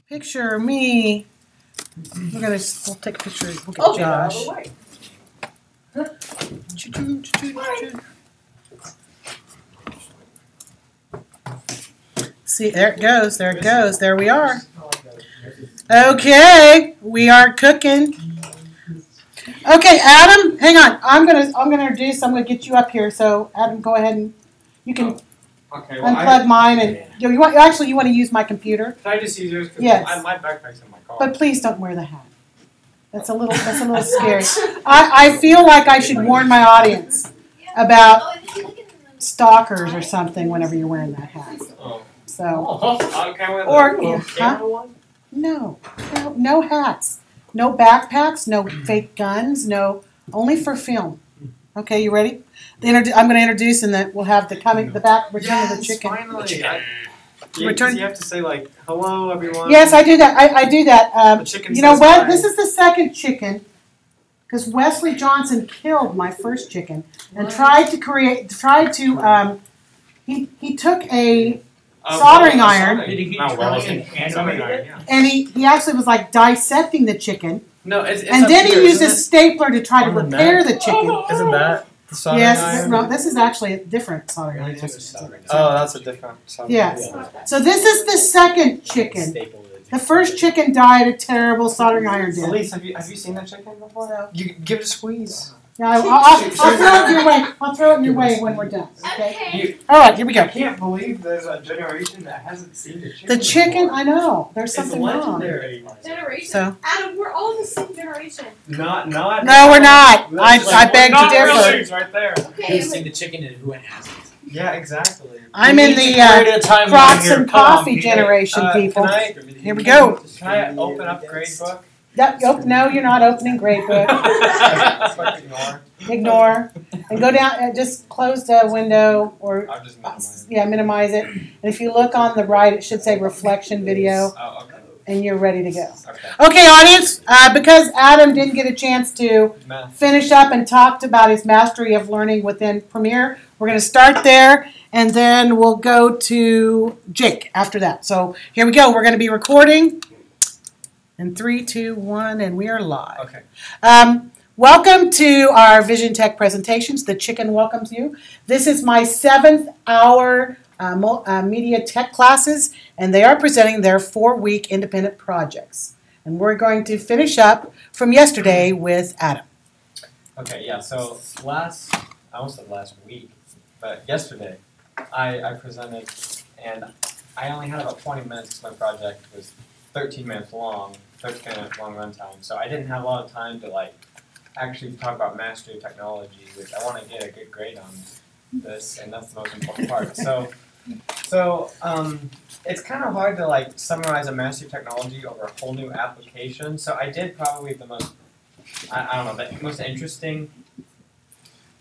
Picture me. We'll take a picture. We'll get Josh. See, there it goes. There it goes. There we are. Okay, we are cooking. Okay, Adam, hang on. I'm gonna introduce. I'm gonna get you up here. So, Adam, go ahead and you can unplug mine and you want to use my computer. Can I just use yours? Yes. My backpack's in my car. But please don't wear the hat. That's a little scary. I feel like I should warn my audience about stalkers or something whenever you're wearing that hat. So, no hats, no backpacks, no fake guns, only for film. Okay, you ready? I'm going to introduce, and then we'll have return of the chicken. Finally. You have to say like, hello everyone. Yes, I do that. I do that. You know what? This is the second chicken because Wesley Johnson killed my first chicken and he took a soldering iron and he actually was like dissecting the chicken. No, and then he used a stapler to try to repair the chicken. Isn't that the soldering iron? No, this is actually a different soldering iron. Oh, that's a different soldering iron. Yes. So this is the second chicken. The first chicken died a terrible soldering iron death. Elise, have you seen that chicken before? No. You give it a squeeze. Yeah, I'll throw it your way. I'll throw it your way when we're done. Okay. All right, here we go. I can't believe there's a generation that hasn't seen the chicken. The chicken, I know. There's something wrong. Generation. So. Adam, we're all the same generation. No, we're not. I beg to differ. Right there. Okay. Who's seen the chicken and who hasn't? Yeah, exactly. I'm in the Crocs and coffee generation, people. Here we go. Can I open up Gradebook? No, you're not opening Gradebook. Ignore. And go down and just close the window or minimize it. And if you look on the right, it should say reflection video. Oh, okay. And you're ready to go. Okay, audience, because Adam didn't get a chance to finish up and talked about his mastery of learning within Premiere, we're going to start there, and then we'll go to Jake after that. So here we go. We're going to be recording in 3, 2, 1, and we are live. Okay. Welcome to our Vision Tech presentations. The chicken welcomes you. This is my 7th hour media tech classes, and they are presenting their 4-week independent projects. And we're going to finish up from yesterday with Adam. Okay, yeah, so I almost said last week, but yesterday I presented, and I only had about 20 minutes because my project was 13 minutes long, 13 minutes long runtime, so I didn't have a lot of time to actually talk about mastery of technology, which I want to get a good grade on this, and that's the most important part. So it's kind of hard to summarize a mastery of technology over a whole new application. So I did probably the most, I don't know, the most interesting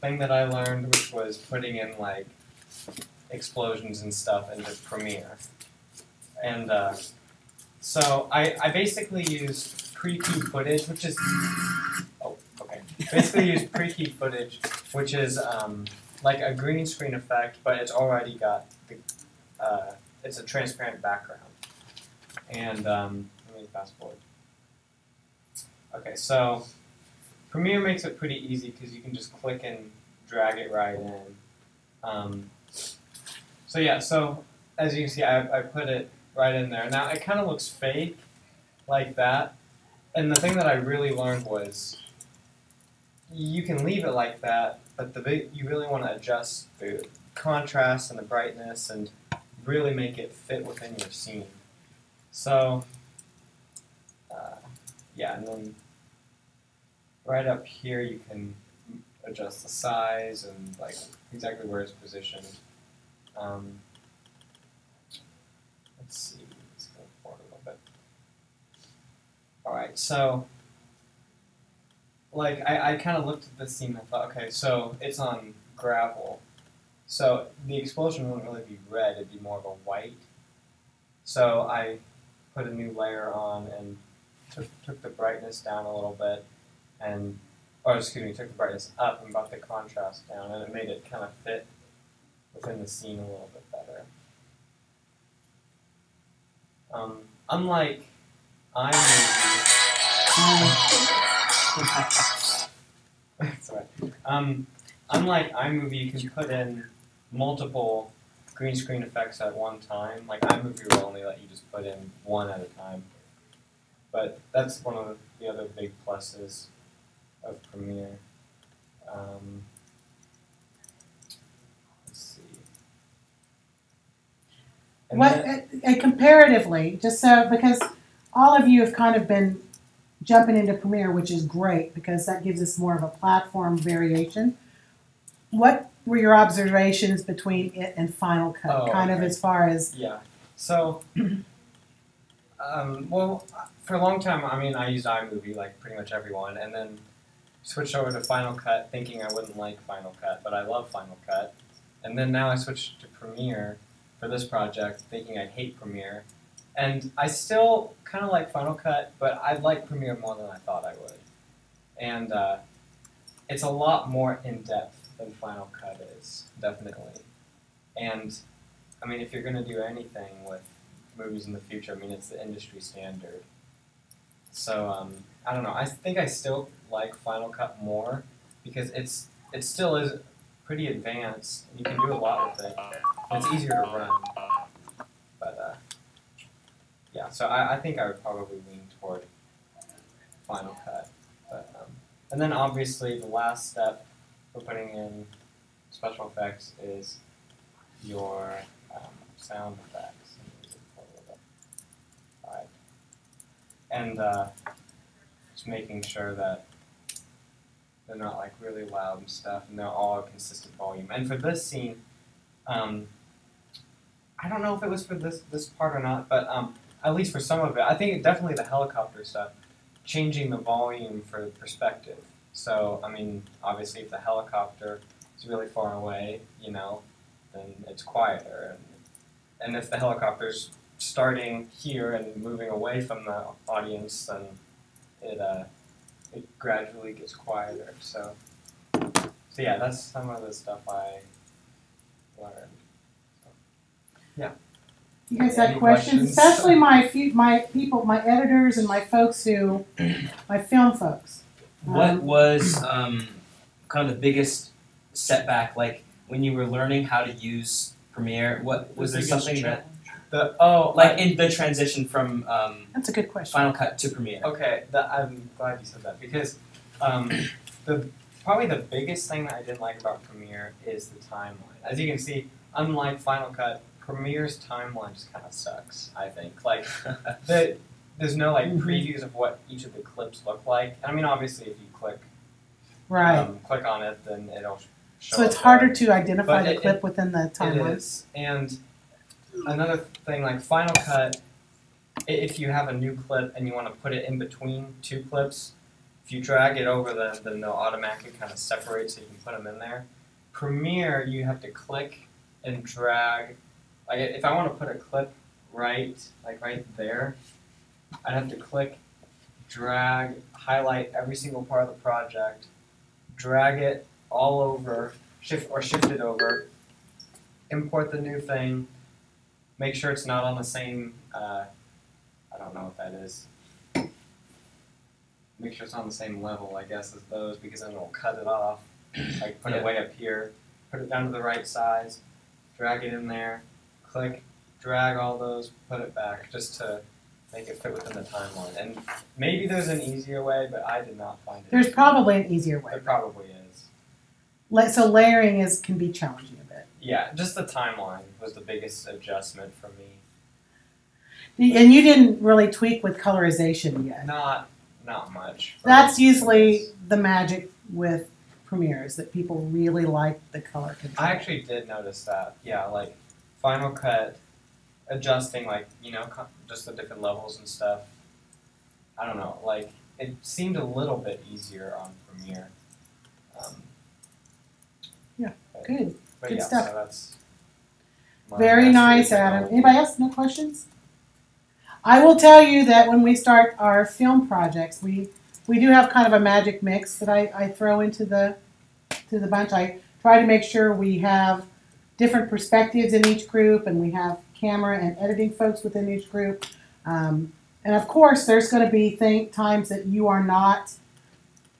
thing that I learned, which was putting in explosions and stuff into Premiere. And so I basically used pre-key footage, which is pre-key footage, which is like a green screen effect, but it's already got the it's a transparent background. And let me fast forward. Okay, so Premiere makes it pretty easy because you can just click and drag it right in. So yeah, so as you can see, I put it right in there. Now it kind of looks fake like that, and the thing that I really learned was you can leave it like that, but you really want to adjust the contrast and the brightness and really make it fit within your scene. So yeah, and then right up here you can adjust the size and exactly where it's positioned. Let's see, let's go forward a little bit. Alright, so I kind of looked at this scene and I thought, okay, so it's on gravel. So the explosion wouldn't really be red, it'd be more of a white. So I put a new layer on and took the brightness down a little bit, took the brightness up and brought the contrast down, and it made it kind of fit within the scene a little bit better. Unlike iMovie, sorry. Unlike iMovie, you can put in multiple green screen effects at one time. Like iMovie will only let you just put in one at a time. But that's one of the other big pluses of Premiere. Let's see. And comparatively, just so, because all of you have kind of been jumping into Premiere, which is great because that gives us more of a platform variation. What were your observations between it and Final Cut, as far as? Yeah. So, well, for a long time, I used iMovie like pretty much everyone, and then switched over to Final Cut thinking I wouldn't like Final Cut, but I love Final Cut. And then now I switched to Premiere for this project thinking I'd hate Premiere. And I still kind of like Final Cut, but I like Premiere more than I thought I would. And it's a lot more in-depth than Final Cut is, definitely. And, if you're going to do anything with movies in the future, it's the industry standard. So, I don't know. I think I still like Final Cut more because it still is pretty advanced. And you can do a lot with it. And it's easier to run. But, yeah, so I think I would probably lean toward Final Cut. But, and then obviously the last step for putting in special effects is your sound effects. Right. And just making sure that they're not like really loud and stuff, and they're all a consistent volume. And for this scene, I don't know if it was for this part or not, but at least for some of it, I think definitely the helicopter stuff, changing the volume for perspective. So, obviously if the helicopter is really far away, then it's quieter. And if the helicopter's starting here and moving away from the audience, then it gradually gets quieter. So yeah, that's some of the stuff I learned. So, yeah. You guys have questions? Especially my editors and my folks my film folks. What was kind of the biggest setback, like when you were learning how to use Premiere? What was there something that in the transition from that's a good question. Final Cut to Premiere? Okay, I'm glad you said that because probably the biggest thing that I didn't like about Premiere is the timeline. As you can see, unlike Final Cut, Premiere's timeline just kind of sucks, I think. Like, there's no previews of what each of the clips look like. Obviously, if you click on it, then it'll show. So it's harder to identify the clip within the timeline. It is. And another thing, like Final Cut, if you have a new clip and you want to put it in between two clips, if you drag it over them, then they'll automatically kind of separate so you can put them in there. Premiere, you have to click and drag. Like if I want to put a clip right there, I'd have to click, drag, highlight every single part of the project, drag it all over, shift it over, import the new thing, make sure it's not on the same, I don't know what that is. Make sure it's on the same level, I guess, as those, because then it'll cut it off. Like put it way up here, put it down to the right size, drag it in there, click, drag all those, put it back, just to make it fit within the timeline. And maybe there's an easier way, but I did not find it. There's probably an easier way. There probably is. So layering can be challenging a bit. Yeah, just the timeline was the biggest adjustment for me. And you didn't really tweak with colorization yet. Not much. That's usually the magic with Premiere, is that people really like the color control. I actually did notice that. Yeah, like Final Cut, adjusting just the different levels and stuff. I don't know, it seemed a little bit easier on Premiere. Good. But Good yeah, stuff. So that's very nice, Adam. Anybody else? No questions? I will tell you that when we start our film projects, we do have kind of a magic mix that I throw into the bunch. I try to make sure we have different perspectives in each group, and we have camera and editing folks within each group. And of course, there's going to be times that you are not.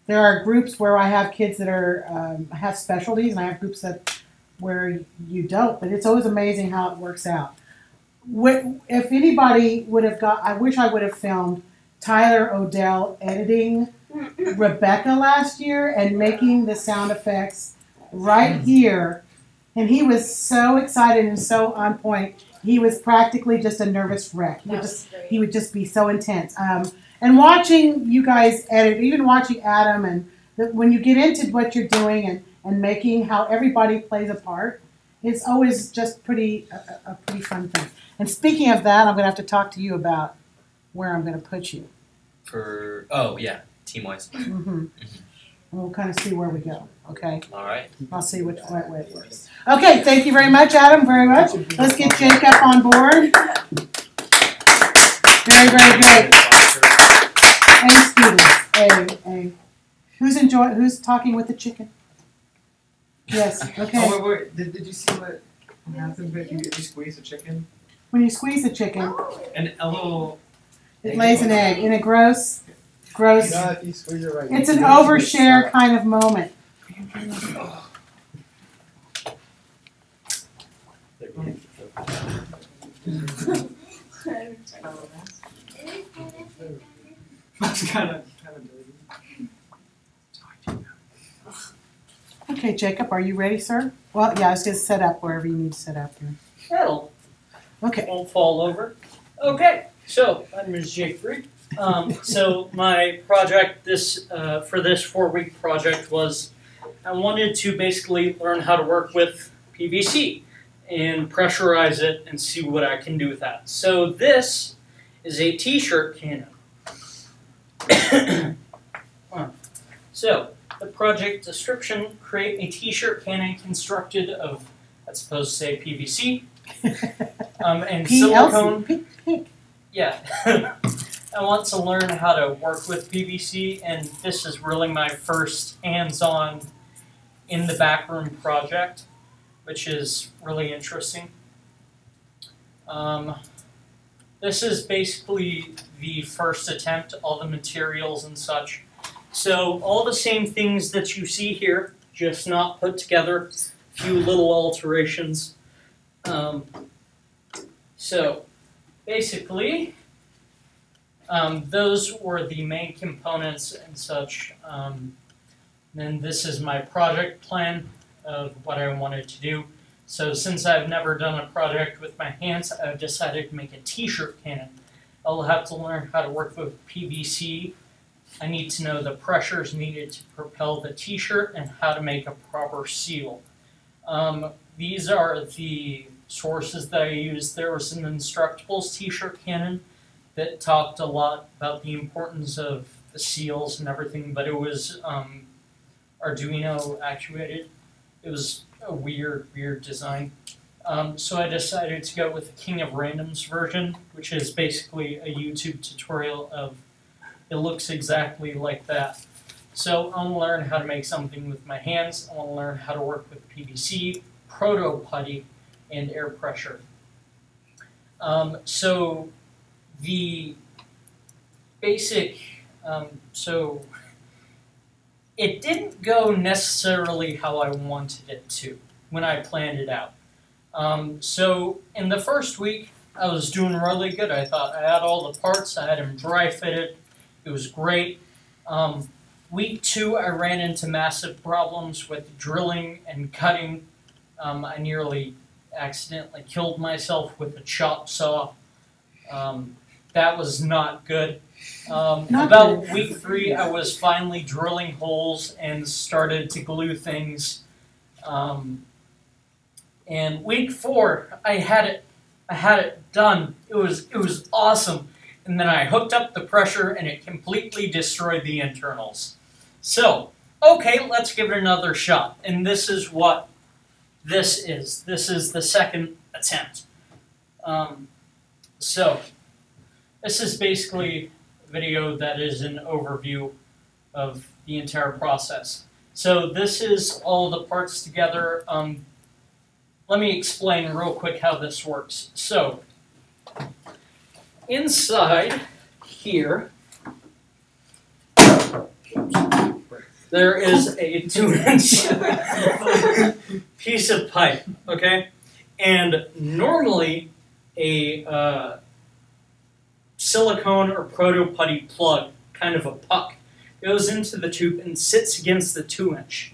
There are groups where I have kids that are have specialties, and I have groups where you don't. But it's always amazing how it works out. If anybody would have I wish I would have filmed Tyler Odell editing Rebecca last year and making the sound effects right here. And he was so excited and so on point. He was practically just a nervous wreck. He would just be so intense. And watching you guys edit, even watching Adam, and when you get into what you're doing and making how everybody plays a part, it's always just a pretty fun thing. And speaking of that, I'm going to have to talk to you about where I'm going to put you. Team-wise. Mm-hmm. And we'll kind of see where we go, okay? All right. I'll see which way it works. Okay, thank you very much, Adam, very much. Let's get Jacob on board. Very, very good. Hey, students. Hey. Who's talking with the chicken? Yes, okay. Oh, wait. Did you see what happens if you squeeze a chicken? When you squeeze the chicken, And a little... it lays an egg in a gross. No, if you squeeze it right. It's an overshare kind of moment. That's kind of dirty. Okay, Jacob, are you ready, sir? Well, yeah, I was going to set up wherever you need to set up here. That'll Okay. won't fall over. Okay, so my name is Jake Freed. So my project for this 4-week project was I wanted to basically learn how to work with PVC and pressurize it and see what I can do with that. So this is a t-shirt cannon. So the project description: create a t-shirt cannon constructed of, let's suppose, say PVC and silicone. Yeah. I want to learn how to work with PVC, and this is really my first hands-on in the backroom project, which is really interesting. This is basically the first attempt, all the materials and such. So all the same things that you see here, just not put together, a few little alterations. So basically, those were the main components and such. Then this is my project plan of what I wanted to do. So since I've never done a project with my hands, I've decided to make a t-shirt cannon. I'll have to learn how to work with PVC. I need to know the pressures needed to propel the t-shirt and how to make a proper seal. These are the sources that I used. There was an Instructables t-shirt cannon that talked a lot about the importance of the seals and everything, but it was Arduino actuated. It was a weird design. So I decided to go with the King of Randoms version, which is basically a YouTube tutorial of, it looks exactly like that. So I want to learn how to make something with my hands. I want to learn how to work with PVC, proto-putty, and air pressure. So the basic, so it didn't go necessarily how I wanted it to when I planned it out. So in the first week, I was doing really good. I thought I had all the parts, I had them dry fitted, it was great. Week 2, I ran into massive problems with drilling and cutting. I nearly accidentally killed myself with a chop saw. That was not good. About week 3, I was finally drilling holes and started to glue things. And week 4, I had it done. It was awesome. And then I hooked up the pressure and it completely destroyed the internals. So, okay, let's give it another shot. And this is what this is. This is the second attempt. So, this is basically a video that is an overview of the entire process. So this is all the parts together. Let me explain real quick how this works. So, inside here, there is a 2-inch piece of pipe, okay? And normally a silicone or proto-putty plug, kind of a puck, goes into the tube and sits against the 2-inch.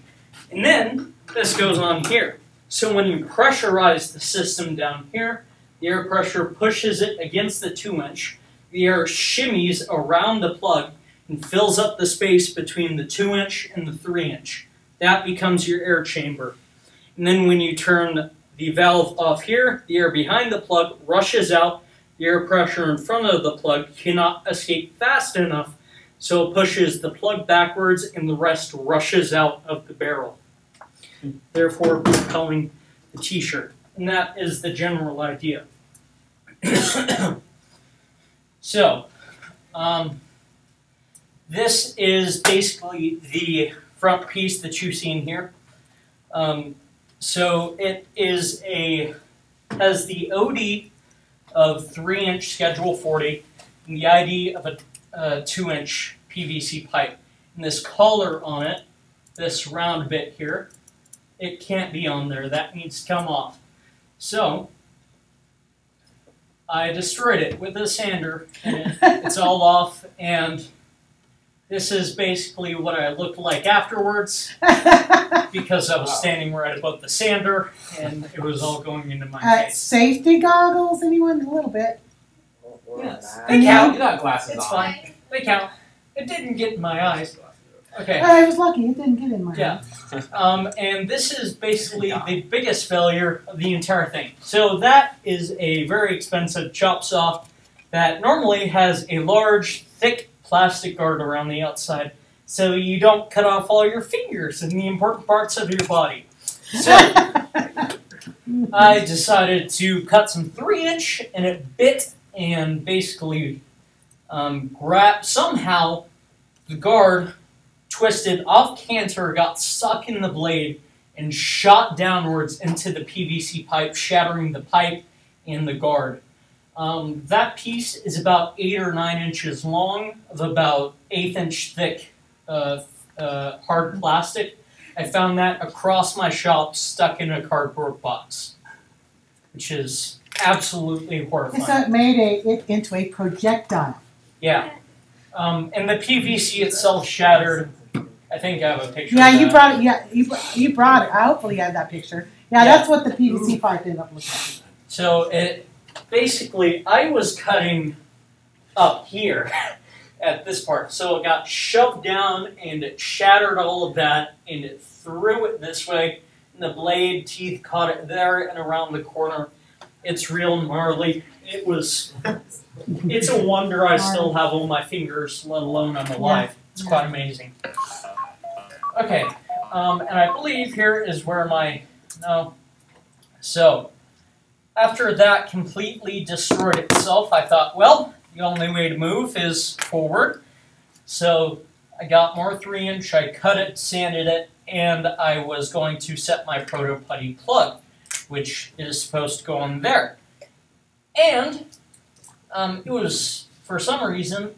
And then this goes on here. So when you pressurize the system down here, the air pressure pushes it against the 2-inch, the air shimmies around the plug and fills up the space between the 2-inch and the 3-inch. That becomes your air chamber. And then when you turn the valve off here, the air behind the plug rushes out, the air pressure in front of the plug cannot escape fast enough, so it pushes the plug backwards and the rest rushes out of the barrel, therefore propelling the t-shirt. And that is the general idea. So, this is basically the front piece that you've seen here. So it is has the OD of 3-inch Schedule 40 and the ID of a 2-inch PVC pipe. And this collar on it, this round bit here, it can't be on there. That needs to come off. So I destroyed it with a sander, and it's all off, and this is basically what I looked like afterwards, because I was standing right above the sander, and it was all going into my face. Safety goggles, anyone? A little bit. Yes. They count. You got glasses It's on. fine. They count. It didn't get in my eyes. Okay. I was lucky, it didn't get in my Yeah. eye. And this is basically the biggest failure of the entire thing. So that is a very expensive chop saw that normally has a large, thick plastic guard around the outside, so you don't cut off all your fingers and the important parts of your body. So I decided to cut some 3-inch, and it bit and basically somehow the guard twisted off canter, got stuck in the blade, and shot downwards into the PVC pipe, shattering the pipe and the guard. That piece is about 8 or 9 inches long, of about 1/8 inch thick hard plastic. I found that across my shop, stuck in a cardboard box, which is absolutely horrifying. So it made it into a projectile. Yeah. And the PVC itself shattered. I think I have a picture Yeah, of that. you brought it. Yeah, you brought it. Hopefully, you had that picture. Yeah, Yeah. that's what the PVC pipe ended up looking like. So it basically, I was cutting up here at this part, so it got shoved down and it shattered all of that, and it threw it this way, and the blade teeth caught it there and around the corner. It's real gnarly. It's a wonder I still have all my fingers, let alone I'm alive. It's quite amazing. Okay, and I believe here is where so after that completely destroyed itself, I thought, well, the only way to move is forward. So I got more 3-inch, I cut it, sanded it, and I was going to set my proto-putty plug, which is supposed to go on there. And it was, for some reason,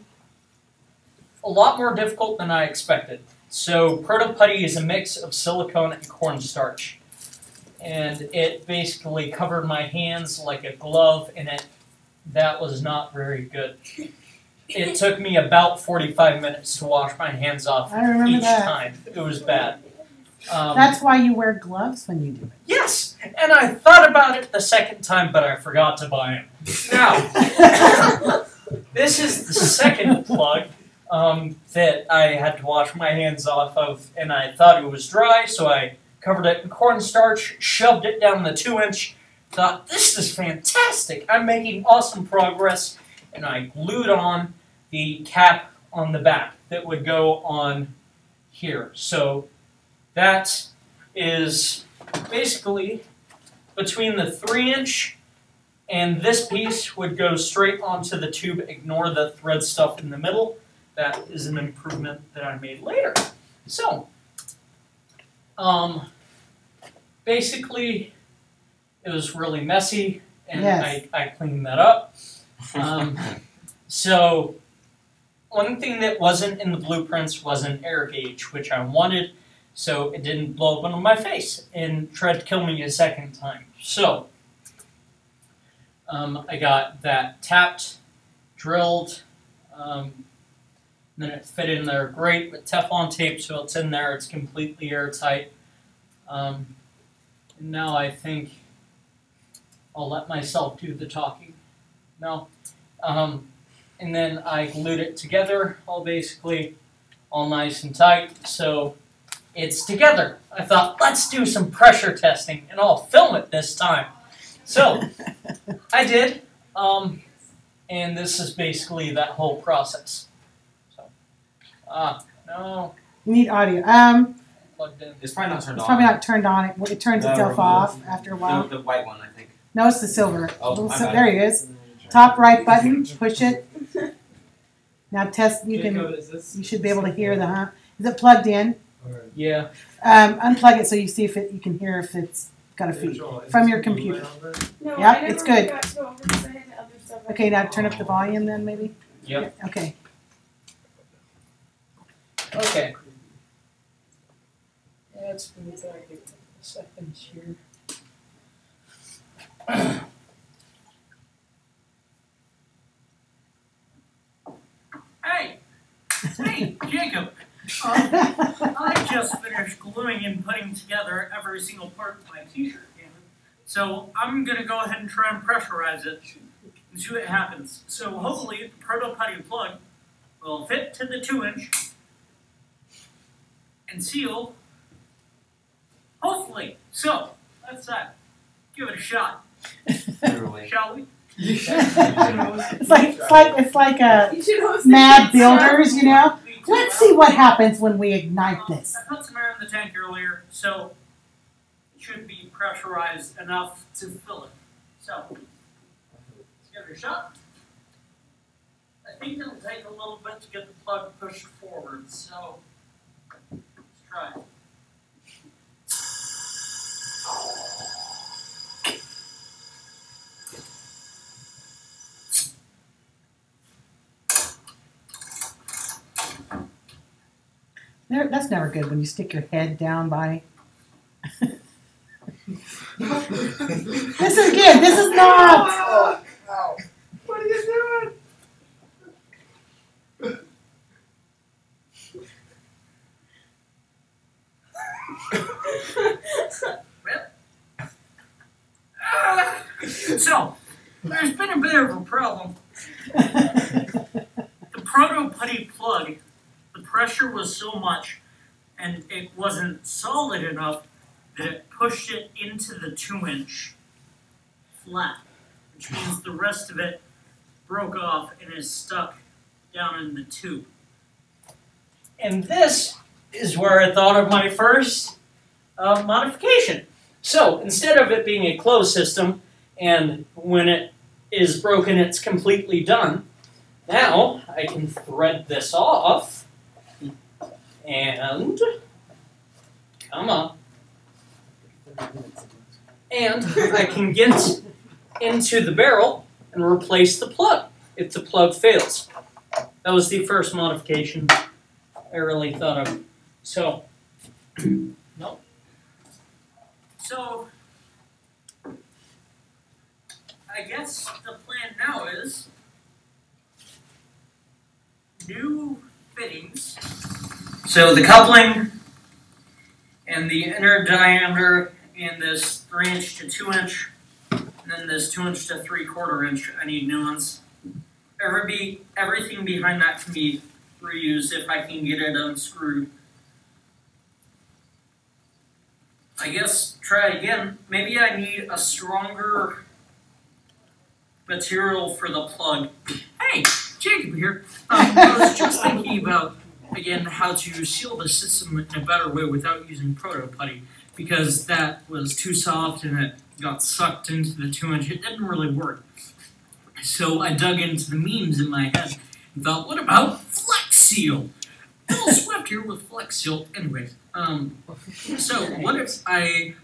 a lot more difficult than I expected. So proto-putty is a mix of silicone and cornstarch. And it basically covered my hands like a glove, and that was not very good. It took me about 45 minutes to wash my hands off I remember each that. time. It was bad. That's why you wear gloves when you do it. Yes, and I thought about it the second time, but I forgot to buy them. Now, this is the second plug that I had to wash my hands off of, and I thought it was dry, so I covered it in cornstarch, shoved it down the 2-inch, thought, this is fantastic, I'm making awesome progress, and I glued on the cap on the back that would go on here. So that is basically between the 3-inch and this piece would go straight onto the tube, ignore the thread stuff in the middle. That is an improvement that I made later. So, basically, it was really messy, and Yes. I cleaned that up. So one thing that wasn't in the blueprints was an air gauge, which I wanted, so it didn't blow up into my face and tried to kill me a second time. So I got that tapped, drilled, then it fit in there great with Teflon tape, so it's in there, it's completely airtight. And now I think I'll let myself do the talking. No. And then I glued it together, all nice and tight, so it's together. I thought, let's do some pressure testing, and I'll film it this time. So, I did, and this is basically that whole process. So, no. You need audio. Plugged in. It's probably not turned It's on. probably not turned on. It turns No, itself remove. off after a while. The white one, I think. No, it's the silver. Oh, my bad. There he is. Top right button. Push it. Now test. You should be able to hear the huh. Is it plugged in? Yeah. Unplug it so you see if you can hear if it's got a feed from your computer. No, Yeah, I never it's good. got to go over because I had other stuff. Okay, now turn up the volume then maybe. Yep. Okay. Okay. Let's move back a couple seconds here. Hey! Hey, Jacob! I just finished gluing and putting together every single part of my t-shirt. So I'm going to go ahead and try and pressurize it and see what happens. So hopefully the proto-putty plug will fit to the 2-inch and seal. Hopefully. So, that's that. Give it a shot. Literally. Shall we? It's like You should host mad the builders, you know. Let's see what happens when we ignite this. I put some air in the tank earlier, so it should be pressurized enough to fill it. So, let's give it a shot. I think it'll take a little bit to get the plug pushed forward, so let's try it. That's never good when you stick your head down by. This is good. This is not. What are you doing? So, there's been a bit of a problem. The proto-putty plug, the pressure was so much, and it wasn't solid enough that it pushed it into the 2-inch flat, which means the rest of it broke off and is stuck down in the tube. And this is where I thought of my first modification. So instead of it being a closed system, and when it is broken, it's completely done, now I can thread this off, and come on, and I can get into the barrel and replace the plug if the plug fails. That was the first modification I really thought of. So, no. So, I guess the plan now is new fittings. So the coupling and the inner diameter and this 3-inch to 2-inch, and then this 2-inch to 3/4 inch, I need new ones. Everything behind that can be reused if I can get it unscrewed. I guess try again. Maybe I need a stronger material for the plug. Hey, Jacob here. I was just thinking about, again, how to seal the system in a better way without using proto-putty, because that was too soft and it got sucked into the 2-inch. It didn't really work. So I dug into the memes in my head and thought, what about Flex Seal? Bill Swift here with Flex Seal. Anyways, so what if I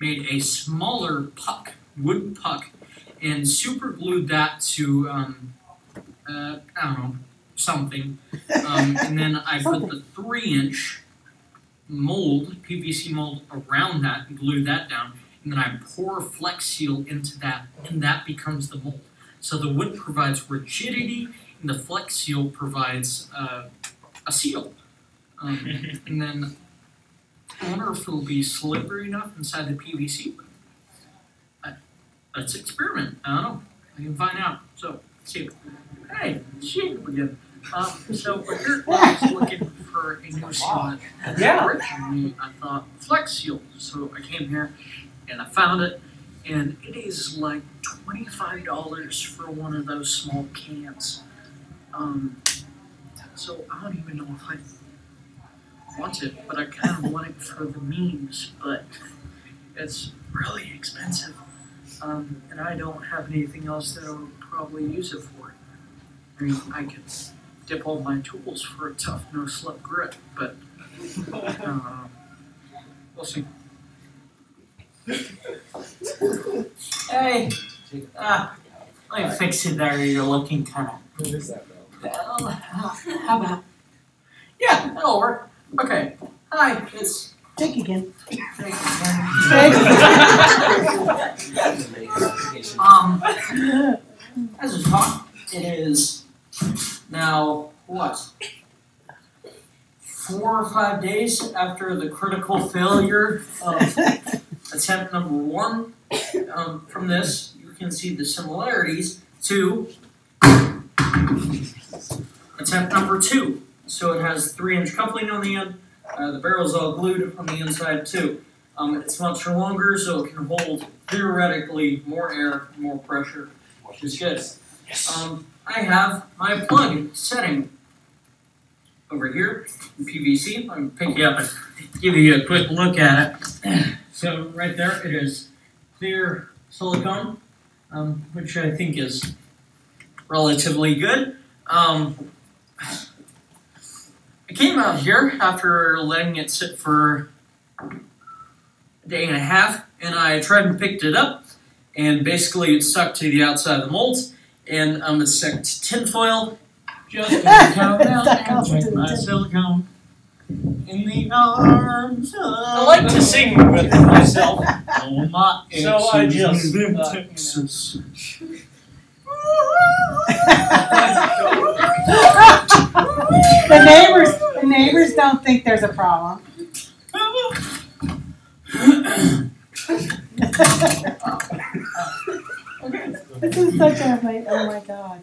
made a smaller puck, wood puck, and super glued that to I don't know, something, and then I put the 3-inch mold, PVC mold, around that and glue that down, and then I pour Flex Seal into that, and that becomes the mold. So the wood provides rigidity, and the Flex Seal provides a seal. And then I wonder if it'll be slippery enough inside the PVC. Let's experiment. I don't know. I can find out. So, let's see. Hey, Jacob again. So we're here looking for a new seal. Yeah. Originally, I thought Flex Seal. So I came here and I found it, and it is like $25 for one of those small cans. So I don't even know if I want it, but I kind of want it for the memes, but it's really expensive. And I don't have anything else that I would probably use it for. I mean, I could dip all my tools for a tough no-slip grip, but we'll see. Hey, let me fix it there. You're looking kind of. Who is that, though? How about? Yeah, that'll work. Okay. Hi, it's. Jake again. As a talk, it is now what? 4 or 5 days after the critical failure of attempt number 1. From this, you can see the similarities to attempt number 2. So it has 3-inch coupling on the end. The barrel's all glued on the inside too. It's much longer, so it can hold theoretically more air, more pressure, which is good. I have my plug setting over here in PVC. I'm gonna pick you up and give you a quick look at it. So right there, it is clear silicone, which I think is relatively good. I came out here after letting it sit for a day and a half, and I tried and picked it up, and basically it stuck to the outside of the molds, and it's stuck to tinfoil. Just gonna count down and check my silicone in the arms of I like to sing with myself. oh my So I just, in Texas. The neighbors don't think there's a problem. This is such a, oh my God.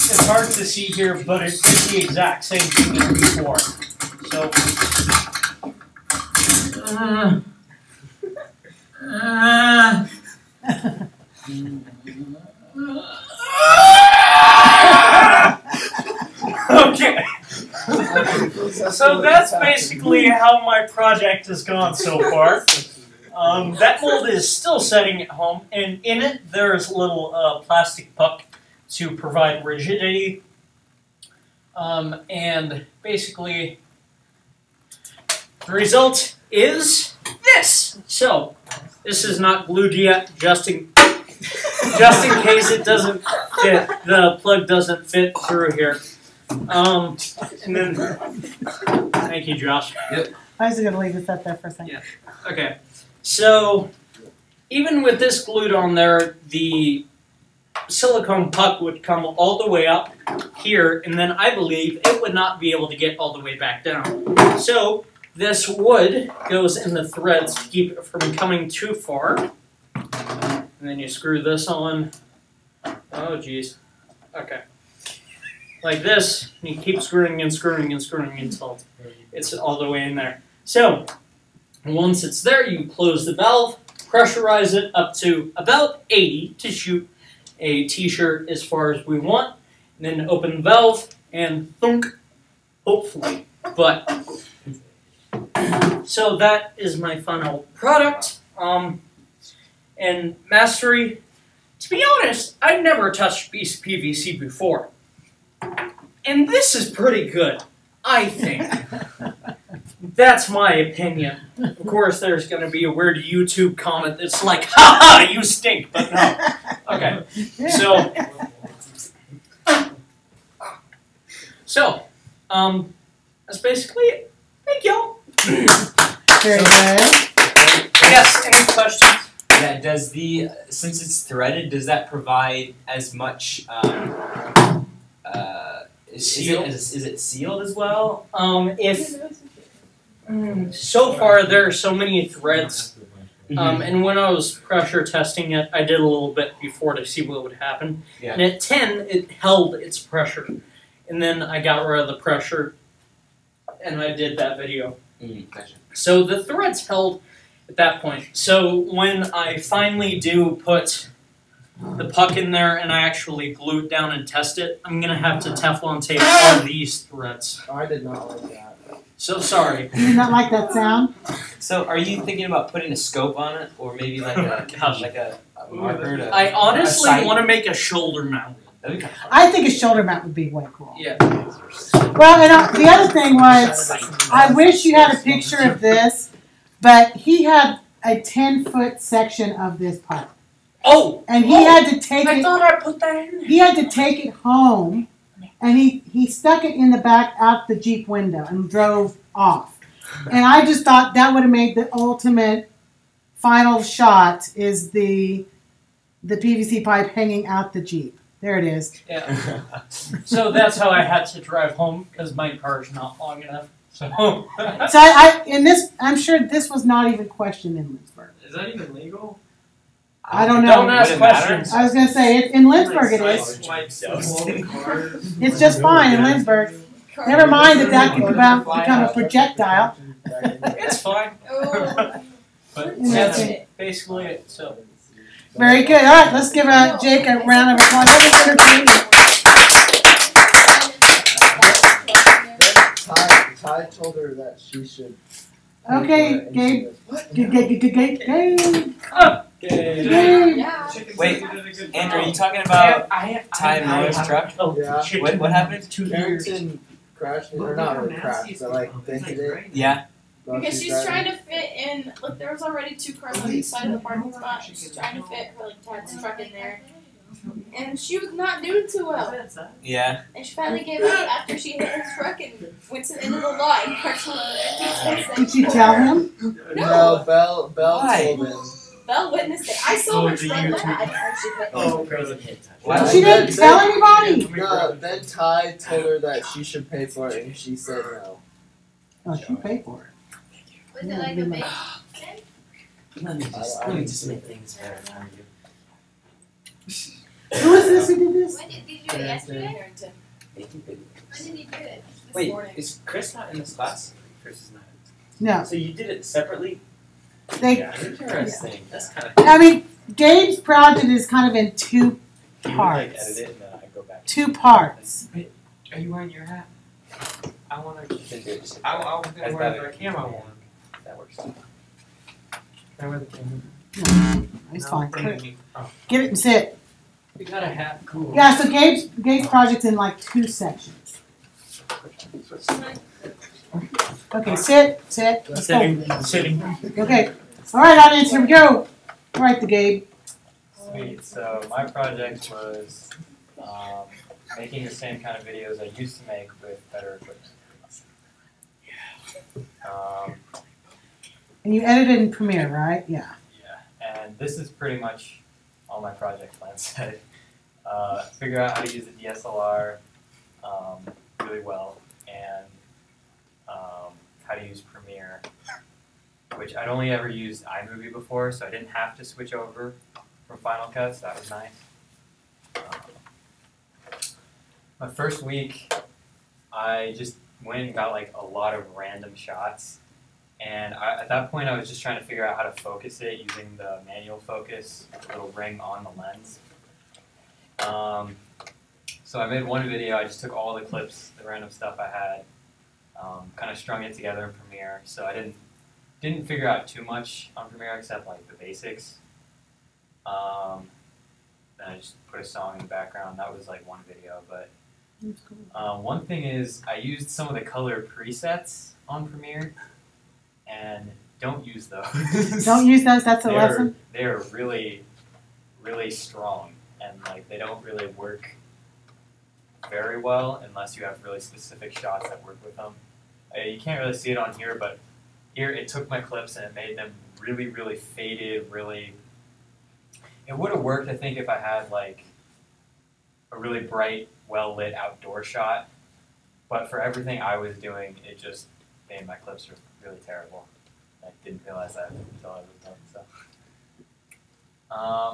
It's hard to see here, but it's the exact same thing as before. So, okay. So that's basically how my project has gone so far. That mold is still setting at home, and in it there's a little plastic puck to provide rigidity. And basically, the result is this. So, this is not glued yet, just in case it doesn't fit, the plug doesn't fit through here. And then, thank you, Josh. Yep. I was just gonna leave this up there for a second. Yeah. Okay. So, even with this glued on there, the silicone puck would come all the way up here, and then I believe it would not be able to get all the way back down. So, this wood goes in the threads to keep it from coming too far. And then you screw this on. Oh, geez. Okay. Like this, and you keep screwing and screwing and screwing until it's all the way in there. So, once it's there, you close the valve, pressurize it up to about 80 to shoot a t-shirt as far as we want, and then open the valve and thunk, hopefully. But, so that is my final product. And mastery, to be honest, I've never touched PVC before. And this is pretty good, I think. That's my opinion. Of course, there's going to be a weird YouTube comment that's like, "Ha ha, you stink," but no. Okay, so, that's basically it. Thank y'all. Very good. Yes. Any questions? Yeah, since it's threaded, does that provide as much, is it sealed as well? So far there are so many threads, and when I was pressure testing it, I did a little bit before to see what would happen. Yeah. And at 10, it held its pressure, and then I got rid of the pressure, and I did that video. Gotcha. So the threads held at that point. So when I finally do put the puck in there and I actually glue it down and test it, I'm going to have to Teflon tape all these threads. Oh, I did not like that. So sorry. You did not like that sound? So are you thinking about putting a scope on it, or maybe like a marker to... I honestly want to make a shoulder mount. That'd be kind of fun. I think a shoulder mount would be way cool. Yeah. Well, and the other thing was, I wish you had a picture of this, but he had a 10-foot section of this pipe. Oh! And he had to take I it. thought I put that in there. He had to take it home, and he stuck it in the back out the Jeep window and drove off. And I just thought that would have made the ultimate final shot is the PVC pipe hanging out the Jeep. There it is. Yeah. So that's how I had to drive home because my car's not long enough. So. So I'm sure this was not even questioned in Lynchburg. Is that even legal? I don't know. Don't ask questions. I was going to say, in Lynchburg it is. It's just fine in Lynchburg. Never mind that could become a projectile. It's fine. But that's basically it. So. Very good. All right, let's give Jake a round of applause. That was entertaining. Ty told her that she should. Okay, Gabe. Gabe. Yeah. Wait, Andrew, are you talking about Ty Miller's truck? Yeah. What happened? Carrington crashed it, or not really crashed, but like dented it. Yeah. Because she's trying to fit in, look, there was already 2 cars on each side of the parking spot. She's trying to fit her, like, dad's truck in there. And she was not doing too well. Yeah. And she finally gave up after she hit his truck and went to the end of the lot and parked on the empty space. Did you tell him? No, Belle Why? told him. Belle witnessed it. I saw her truck like that. I didn't actually witness Wow. She didn't tell anybody? No, then Ty told her that she should pay for it, and she said no. Oh, she paid for it. Was it like a big Let me just make things better for you. Who is this who did this? When did you do it yesterday? When did you do it? This Wait, morning. is Chris not in this class? Chris is not. No. So you did it separately? They. Interesting. That's kind of. I mean, Gabe's project is kind of in 2 parts. Edit it and then I go back. 2 parts. Are you wearing your hat? I want to. That's I'll better. wear the camo one. That works. Can I wear the camo? It's fine. Oh. Get it and sit. We got a hat. Cool. Yeah, so Gabe's project's in like 2 sections. Okay, sit. Let's go. Sitting. Okay. All right, audience, here we go. All right, the Gabe. Sweet. So my project was making the same kind of videos I used to make with better equipment. And you edited in Premiere, right? Yeah. Yeah, and this is pretty much all my project plan said. Figure out how to use a DSLR really well, and how to use Premiere, which I'd only ever used iMovie before, so I didn't have to switch over from Final Cut, so that was nice. My first week, I just went and got like a lot of random shots. And at that point, I was just trying to figure out how to focus it using the manual focus, little ring on the lens. So I made one video. I just took all the clips, the random stuff I had, kind of strung it together in Premiere. So I didn't figure out too much on Premiere except like the basics. Then I just put a song in the background. That was like one video. But one thing is I used some of the color presets on Premiere. and don't use those. Don't use those. That's a lesson. They are really, really strong, and like they don't really work very well unless you have really specific shots that work with them. You can't really see it on here, but here it took my clips and it made them really, really faded. Really, it would have worked, I think, if I had like a really bright, well lit outdoor shot. But for everything I was doing, it just made my clips really terrible. I didn't realize that until I was done. So,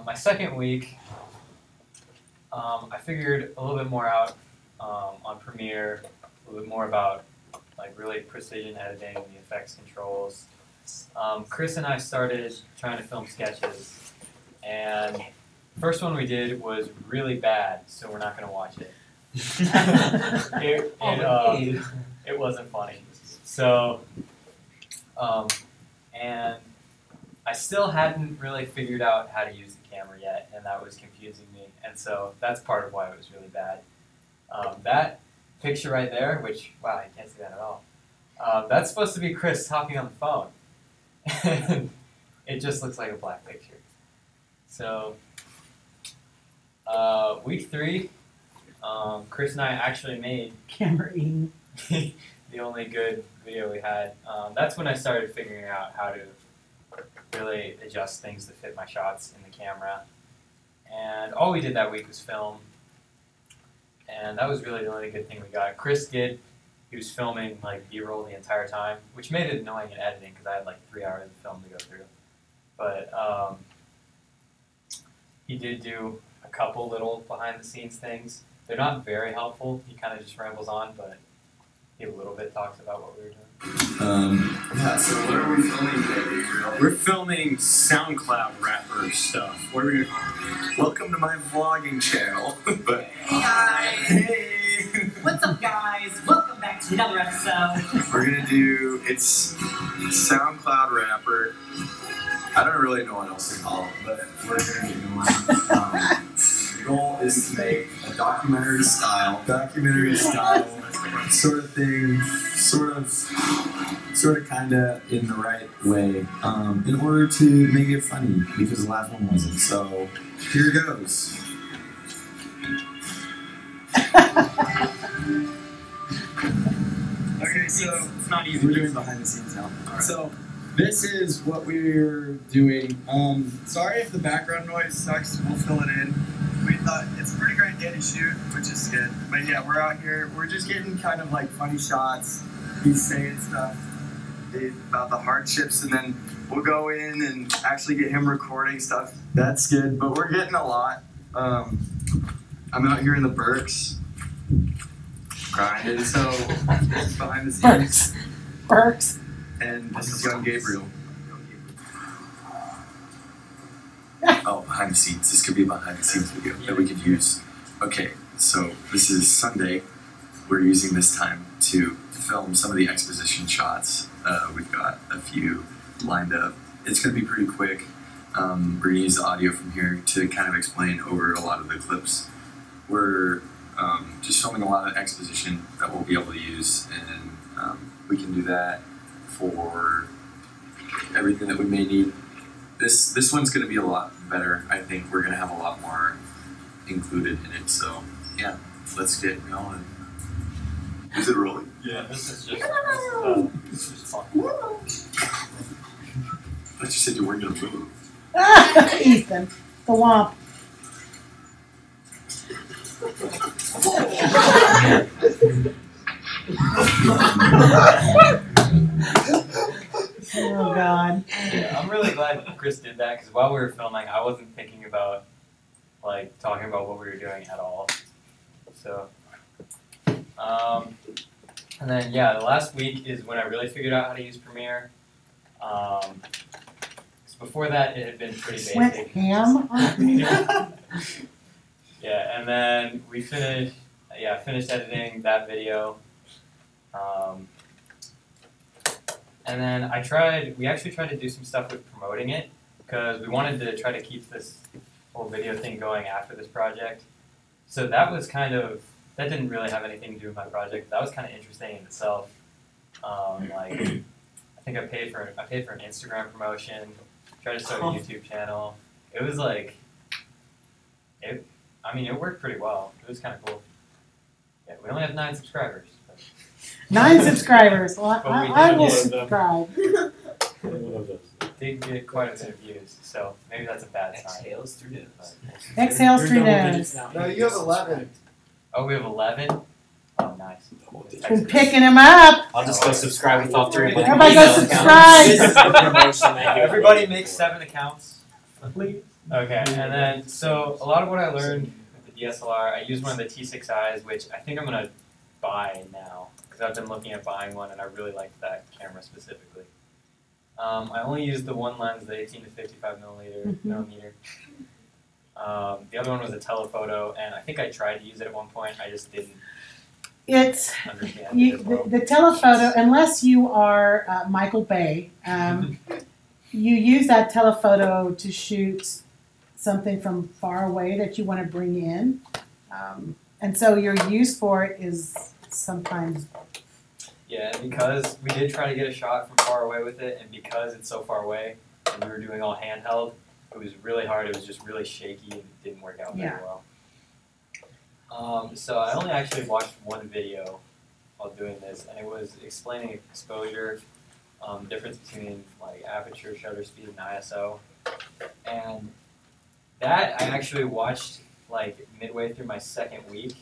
my second week, I figured a little bit more out on Premiere, a little bit more about like really precision editing, the effects controls. Chris and I started trying to film sketches, and the first one we did was really bad, so we're not going to watch it. It wasn't funny. So, and I still hadn't really figured out how to use the camera yet, and that was confusing me. And so that's part of why it was really bad. That picture right there, which, wow, you can't see that at all. That's supposed to be Chris talking on the phone. And it just looks like a black picture. So, week 3, Chris and I actually made Camera eating. the only good video we had. That's when I started figuring out how to really adjust things to fit my shots in the camera. And all we did that week was film. And that was really the only good thing we got. Chris he was filming like B-roll the entire time, which made it annoying in editing because I had like 3 hours of film to go through. But he did do a couple little behind-the-scenes things. They're not very helpful. He kind of just rambles on, but he a little bit talks about what we were doing. Yeah, so what are we filming today, Gabriel? We're filming SoundCloud rapper stuff. What are we doing? Welcome to my vlogging channel. But hey guys! Hey! What's up guys? Welcome back to another episode. We're gonna do, it's SoundCloud rapper. I don't really know what else to call it, but we're gonna get going. The goal is to make a documentary style sort of thing, sort of kinda in the right way, in order to make it funny, because the last one wasn't. So here goes. Okay, so It's not easy. we're doing behind the scenes now. So this is what we're doing. Sorry if the background noise sucks, we'll fill it in. We thought it's a pretty great day to shoot, which is good. But yeah, we're out here, we're just getting kind of like funny shots. He's saying stuff about the hardships, and then we'll go in and actually get him recording stuff. That's good, but we're getting a lot. I'm out here in the Berks, grinding, so this is behind the scenes. Berks. And this is young Gabriel. Oh, behind the scenes. This could be a behind the scenes video that we could use. Okay, so this is Sunday. We're using this time to film some of the exposition shots. We've got a few lined up. It's going to be pretty quick. We're going to use the audio from here to kind of explain over a lot of the clips. We're just filming a lot of exposition that we'll be able to use, and we can do that for everything that we may need. This one's going to be a lot better. I think we're going to have a lot more included in it. So yeah, let's get going. Is it rolling? Yeah, this is just fun. I thought you said you weren't going to move. Ethan, the womp. Oh God. Yeah, I'm really glad Chris did that because while we were filming, I wasn't thinking about like talking about what we were doing at all. So, and then yeah, the last week is when I really figured out how to use Premiere. So before that, it had been pretty Went basic. ham on Premiere. Yeah, and then we finished editing that video. And then we actually tried to do some stuff with promoting it because we wanted to try to keep this whole video thing going after this project. So that didn't really have anything to do with my project. That was kind of interesting in itself. Like, I think I paid for an Instagram promotion, tried to start a YouTube channel. It was like, it worked pretty well. It was kind of cool. Yeah, we only have 9 subscribers. 9 subscribers. Well, But we I did will get subscribe. Did get quite a bit of views, so maybe that's a bad sign. Exhales through nose. Exhales through nose. No, you have 11. Oh, we have 11? Oh, nice. Been picking him up. I'll just go subscribe with all 3 of my Everybody go subscribe. Everybody makes 7 accounts. Please. Okay, and then, so a lot of what I learned with the DSLR, I used one of the T6Is, which I think I'm going to buy now, because I've been looking at buying one, and I really liked that camera specifically. I only used the one lens, the 18 to 55 millimeter. The other one was a telephoto, and I think I tried to use it at one point. I just didn't understand it as well. The telephoto, unless you are Michael Bay, you use that telephoto to shoot something from far away that you want to bring in, and so your use for it is sometimes. Yeah, and because we did try to get a shot from far away with it, and because it's so far away, and we were doing all handheld, it was really hard. It was just really shaky and it didn't work out very well. So I only actually watched one video while doing this, and it was explaining exposure, difference between like aperture, shutter speed, and ISO. And that I actually watched like midway through my 2nd week,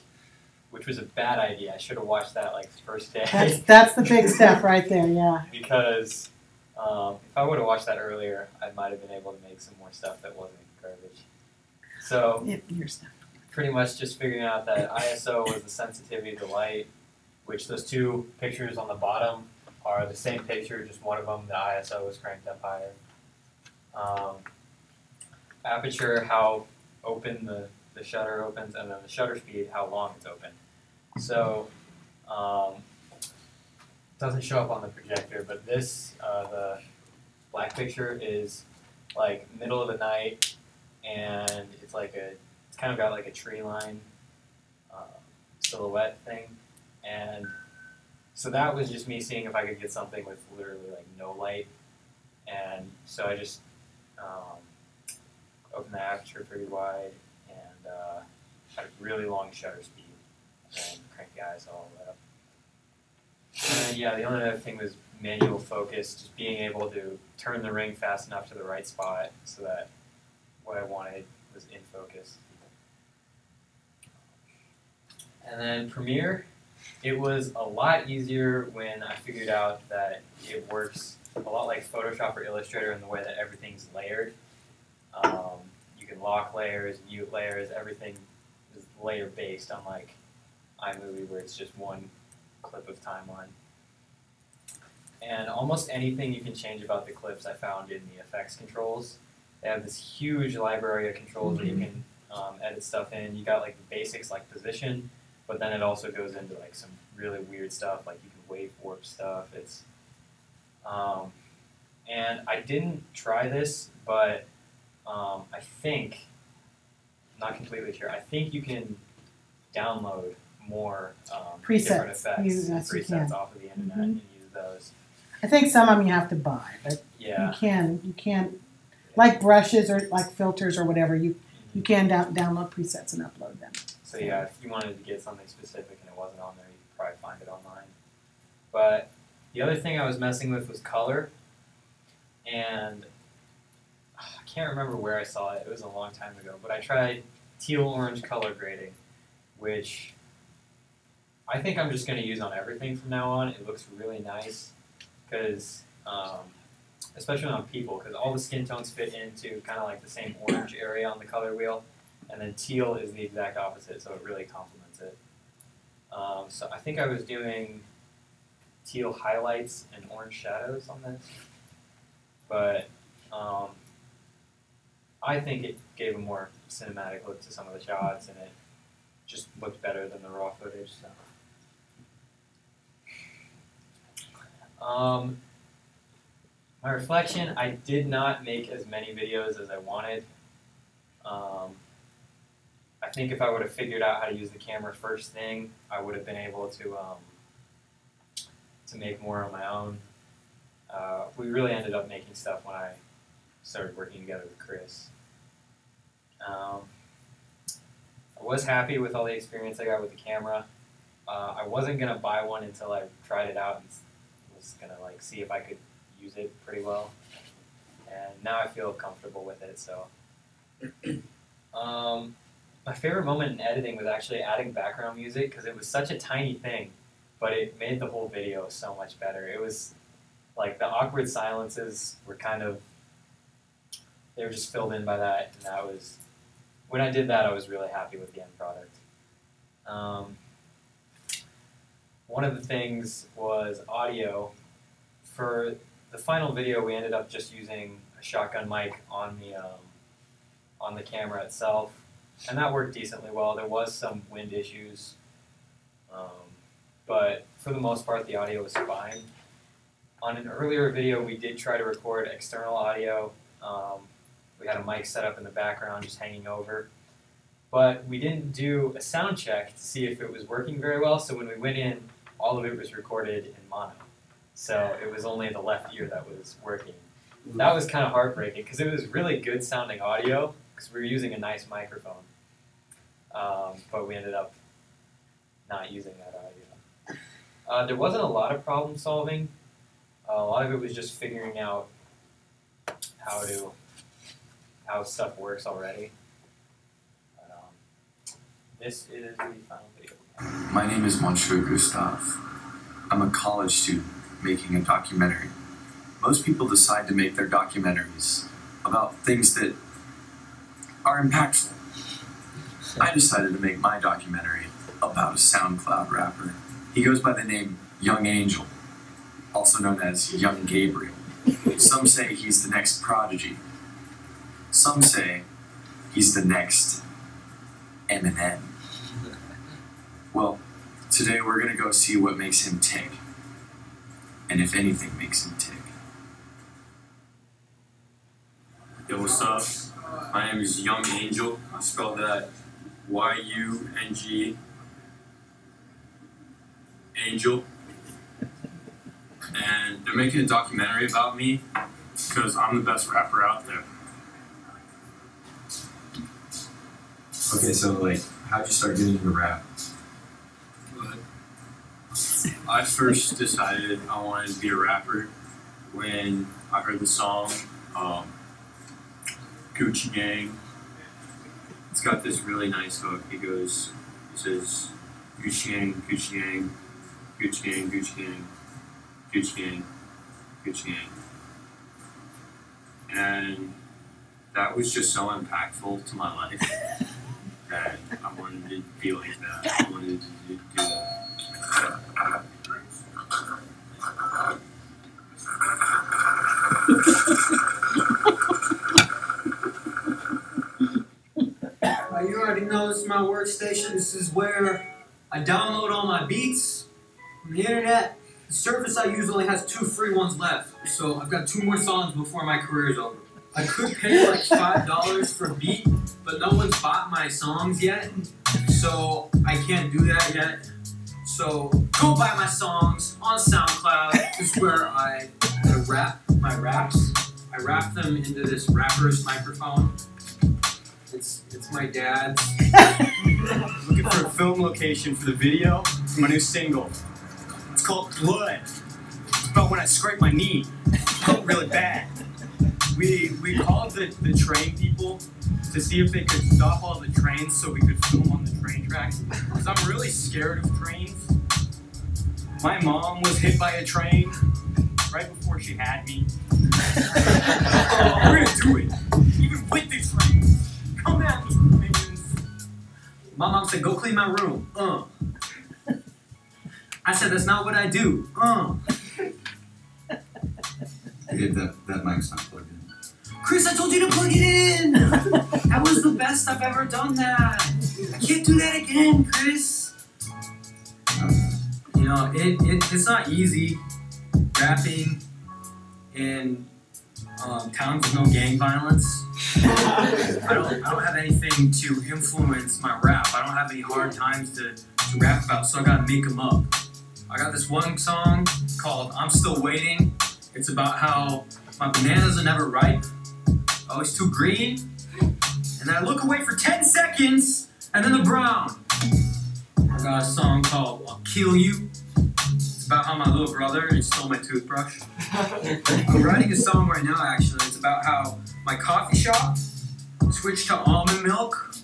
which was a bad idea. I should have watched that like the first day. That's the big step right there, yeah. Because if I would have watched that earlier, I might have been able to make some more stuff that wasn't garbage. So pretty much just figuring out that ISO was the sensitivity to light, which those 2 pictures on the bottom are the same picture, just one of them, the ISO was cranked up higher. Aperture, how open the shutter opens, and then the shutter speed, how long it's open. So, doesn't show up on the projector, but this, the black picture is like middle of the night, and it's like it's kind of got like a tree line silhouette thing, and so that was just me seeing if I could get something with literally like no light, and so I just opened the aperture pretty wide, and had a really long shutter speed, and cranked the ISO all the way up. And yeah, the only other thing was manual focus, just being able to turn the ring fast enough to the right spot so that what I wanted was in focus. And then Premiere, it was a lot easier when I figured out that it works a lot like Photoshop or Illustrator in the way that everything's layered. You can lock layers, mute layers, everything is layer based, unlike iMovie where it's just one clip of timeline. And almost anything you can change about the clips I found in the effects controls. They have this huge library of controls that you can edit stuff in. You got like the basics like position, but then it also goes into like some really weird stuff, like you can wave warp stuff. It's and I didn't try this, but I think, not completely sure, I think you can download more different effects and presets off of the internet and use those. I think some of them you have to buy, but you can, like brushes or like filters or whatever, you can download presets and upload them. So yeah, if you wanted to get something specific and it wasn't on there, you could probably find it online. But the other thing I was messing with was color, and I can't remember where I saw it. It was a long time ago, but I tried teal-orange color grading, which I think I'm just going to use on everything from now on. It looks really nice, because especially on people, because all the skin tones fit into kind of like the same orange area on the color wheel, and then teal is the exact opposite, so it really complements it. So I think I was doing teal highlights and orange shadows on this, but I think it gave a more cinematic look to some of the shots, and it just looked better than the raw footage. So. My reflection, I did not make as many videos as I wanted. I think if I would have figured out how to use the camera first thing, I would have been able to make more on my own. we really ended up making stuff when I started working together with Chris. I was happy with all the experience I got with the camera. I wasn't gonna buy one until I tried it out and was gonna like see if I could use it pretty well. And now I feel comfortable with it. So, my favorite moment in editing was actually adding background music because it was such a tiny thing, but it made the whole video so much better. It was like the awkward silences were they were just filled in by that, and that was, when I did that, I was really happy with the end product. One of the things was audio. For the final video, we ended up just using a shotgun mic on the camera itself, and that worked decently well. There was some wind issues, but for the most part, the audio was fine. On an earlier video, we did try to record external audio. We had a mic set up in the background, just hanging over. But we didn't do a sound check to see if it was working very well, so when we went in, all of it was recorded in mono. So it was only the left ear that was working. That was kind of heartbreaking, because it was really good sounding audio, because we were using a nice microphone. But we ended up not using that audio. There wasn't a lot of problem solving. A lot of it was just figuring out how stuff works already. This is the final video. My name is Monsieur Gustave. I'm a college student making a documentary. Most people decide to make their documentaries about things that are impactful. I decided to make my documentary about a SoundCloud rapper. He goes by the name Young Angel, also known as Young Gabriel. Some say he's the next Prodigy. Some say he's the next Eminem. Well, today we're going to go see what makes him tick. And if anything makes him tick. Yo, what's up? My name is Young Angel. I spelled that Y-U-N-G. Angel. And they're making a documentary about me because I'm the best rapper out there. Okay, so like, how'd you start getting into rap? I first decided I wanted to be a rapper when I heard the song Gucci Gang. It's got this really nice hook. It says, Gucci Gang, Gucci Gang, Gucci Gang, Gucci Gang, Gucci Gang, Gucci Gang. And that was just so impactful to my life that I wanted to be like that. I wanted to do that. You already know this is my workstation. This is where I download all my beats from the internet. The service I use only has 2 free ones left, so I've got 2 more songs before my career is over. I could pay like $5 for a beat, but no one's bought my songs yet, so I can't do that yet. So go buy my songs on SoundCloud. This is where I rap my raps. I rap them into this rapper's microphone. It's my dad's. Looking for a film location for the video for my new single. It's called Blood. It's about when I scraped my knee. It felt really bad. We called the train people to see if they could stop all the trains so we could film on the train tracks. Because I'm really scared of trains. My mom was hit by a train right before she had me. We're gonna do it, even with the train. Come at me, minions. My mom said, go clean my room. I said, that's not what I do. Hey, that mic's not plugged in. Chris, I told you to plug it in. That was the best I've ever done that. I can't do that again, Chris. You know, it's not easy rapping in towns with no gang violence. I don't have anything to influence my rap. I don't have any hard times to rap about, so I gotta make them up. I got this one song called I'm Still Waiting. It's about how my bananas are never ripe, always too green, and I look away for 10 seconds, and then the brown. I got a song called I'll Kill You. It's about how my little brother, he stole my toothbrush. I'm writing a song right now, actually. It's about how my coffee shop switched to almond milk.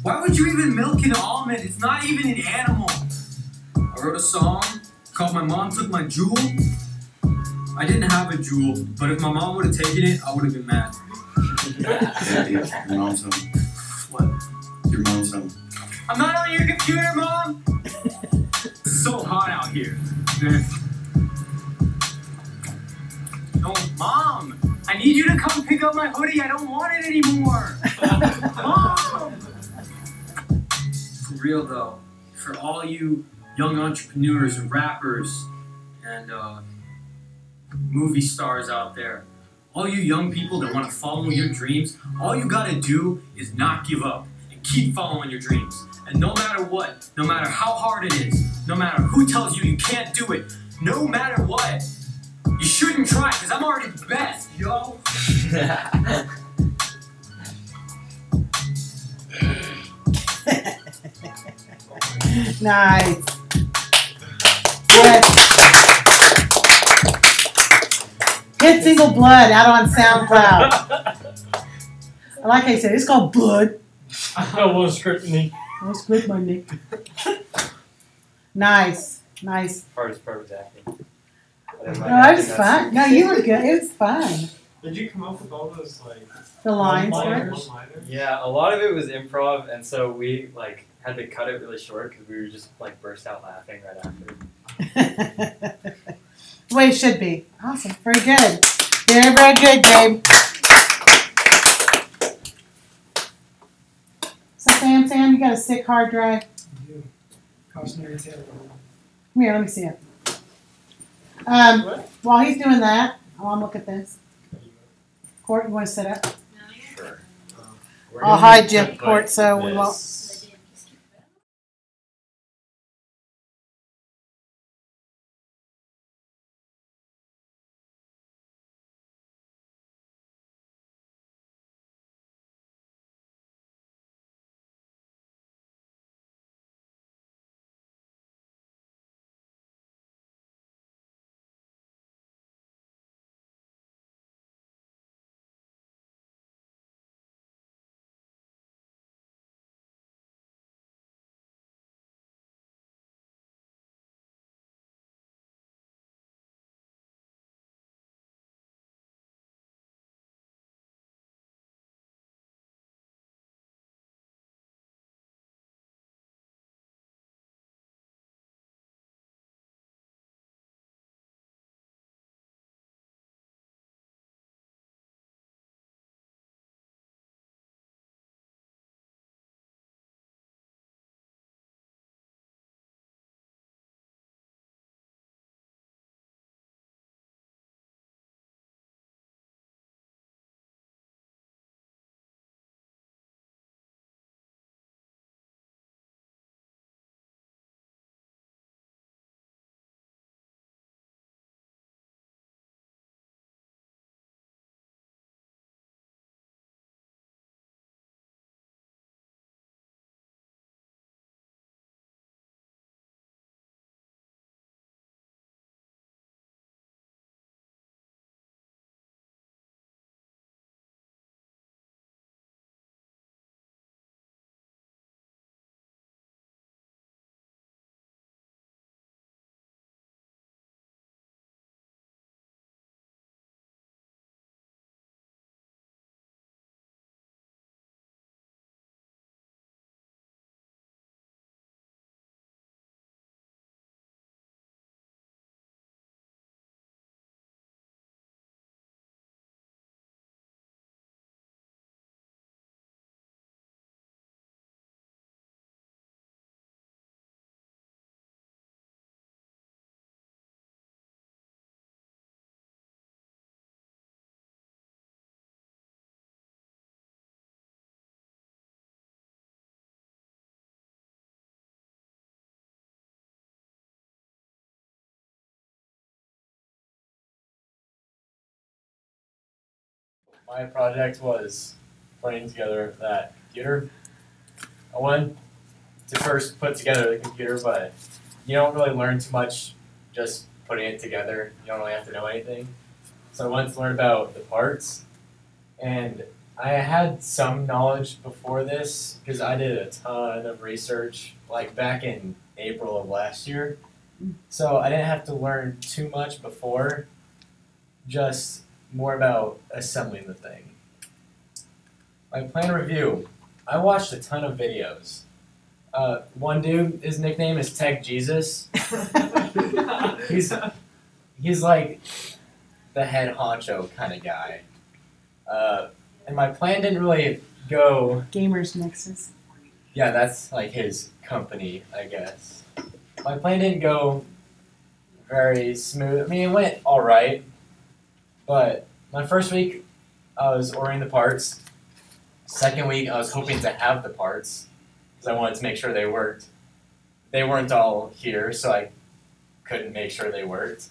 Why would you even milk an almond? It's not even an animal. I wrote a song called My Mom Took My Jewel. I didn't have a jewel, but if my mom would have taken it, I would have been mad. Yeah, your mom's home. What? Your mom's home. I'm not on your computer, Mom! It's so hot out here. No, Mom! I need you to come pick up my hoodie. I don't want it anymore. Mom! For real, though, for all you young entrepreneurs and rappers and movie stars out there, all you young people that want to follow your dreams, all you gotta do is not give up and keep following your dreams. And no matter what, no matter how hard it is, no matter who tells you you can't do it, no matter what, you shouldn't try, because I'm already the best, yo. Nice. Good. Hit Single Blood out on SoundCloud. I like how you said it's called Blood. I was scrutiny. That's good, my Nick. Nice. Nice. Part is acting. No, that was fun. No, you were good. It was fun. Did you come up with all those The lines, right? right? Yeah, a lot of it was improv, and so we had to cut it really short because we were just burst out laughing right after. The way it should be. Awesome. Very good. Very, very good, Gabe. So, Sam, you got a sick hard drive? I do. Cautionary tale. Come here, let me see it. While he's doing that, I want to look at this. Court, you want to sit up? Sure. I'll hide you, Court, so we won't. my project was putting together that computer. I wanted to first put together the computer, but you don't really learn too much just putting it together. You don't really have to know anything. So I wanted to learn about the parts, and I had some knowledge before this because I did a ton of research like back in April of last year. So I didn't have to learn too much before, just more about assembling the thing. My plan review. I watched a ton of videos. One dude, his nickname is Tech Jesus. He's like the head honcho kind of guy. And my plan didn't really go... Gamers Nexus. Yeah, that's like his company, I guess. My plan didn't go very smooth. I mean, it went alright. But my first week, I was ordering the parts. Second week, I was hoping to have the parts because I wanted to make sure they worked. They weren't all here, so I couldn't make sure they worked.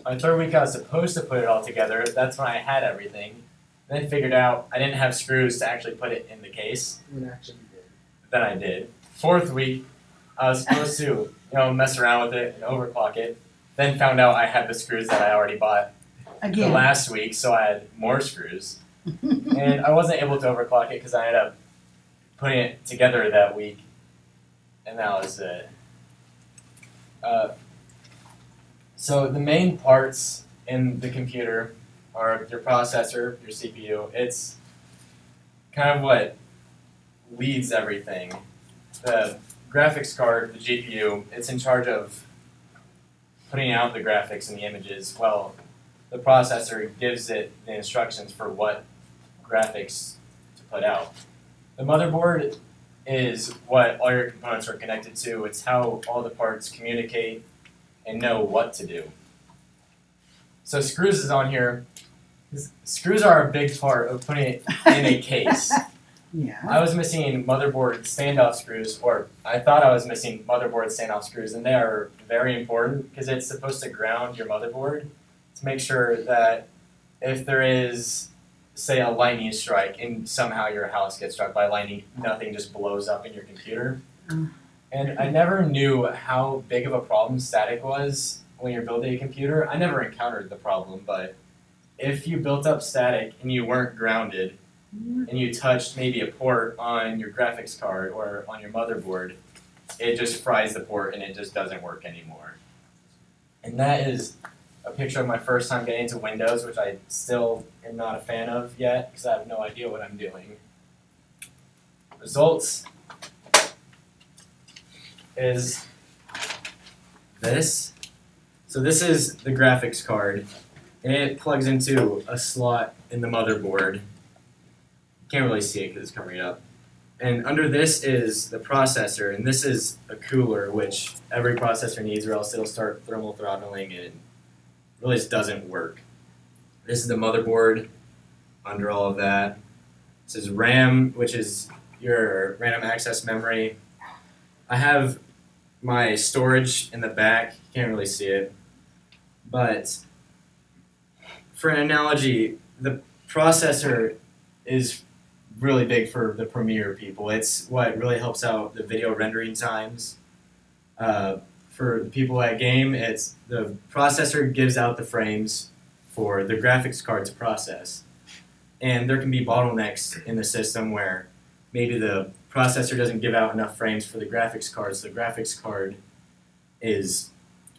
My third week, I was supposed to put it all together. That's when I had everything. Then figured out I didn't have screws to actually put it in the case. Then I did. Fourth week, I was supposed to, mess around with it and overclock it. Then found out I had the screws that I already bought the last week, so I had more screws. And I wasn't able to overclock it because I ended up putting it together that week, and that was it. So the main parts in the computer are your processor, your CPU. It's kind of what leads everything. The graphics card, the GPU, it's in charge of putting out the graphics and the images. Well, the processor gives it the instructions for what graphics to put out. The motherboard is what all your components are connected to. It's how all the parts communicate and know what to do. So screws is on here. Screws are a big part of putting it in a case. Yeah. I was missing motherboard standoff screws, or I thought I was missing motherboard standoff screws, and they are very important because it's supposed to ground your motherboard to make sure that if there is, say, a lightning strike and somehow your house gets struck by lightning, nothing just blows up in your computer. And I never knew how big of a problem static was when you're building a computer. I never encountered the problem, but if you built up static and you weren't grounded and you touched maybe a port on your graphics card or on your motherboard, it just fries the port and it just doesn't work anymore. And that is a picture of my first time getting into Windows, which I still am not a fan of yet because I have no idea what I'm doing. Results is this. So this is the graphics card, and it plugs into a slot in the motherboard. You can't really see it because it's covering it up. And under this is the processor, and this is a cooler, which every processor needs, or else it'll start thermal throttling and really just doesn't work. This is the motherboard under all of that. This is RAM, which is your random access memory. I have my storage in the back. You can't really see it. But for an analogy, the processor is really big for the Premiere people. It's what really helps out the video rendering times. For the people at game, it's the processor gives out the frames for the graphics card to process. And there can be bottlenecks in the system where maybe the processor doesn't give out enough frames for the graphics card, so the graphics card is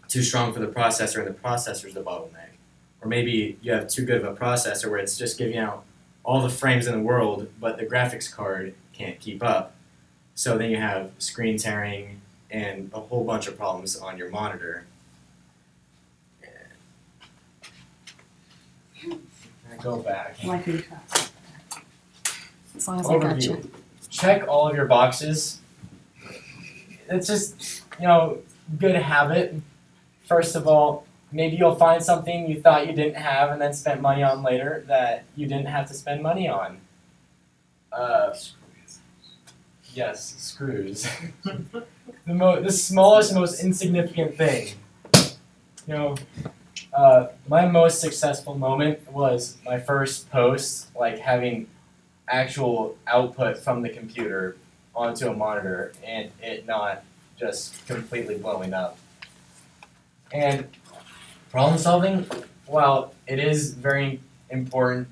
too strong for the processor and the processor's the bottleneck. Or maybe you have too good of a processor where it's just giving out all the frames in the world, but the graphics card can't keep up. So then you have screen tearing and a whole bunch of problems on your monitor. I go back. Like me to. As long as I got you. Check all of your boxes. It's just, good habit. First of all, maybe you'll find something you thought you didn't have and then spent money on later that you didn't have to spend money on. Yes, screws. The smallest, most insignificant thing. My most successful moment was my first post, like having actual output from the computer onto a monitor and it not just completely blowing up. And problem solving, while it is very important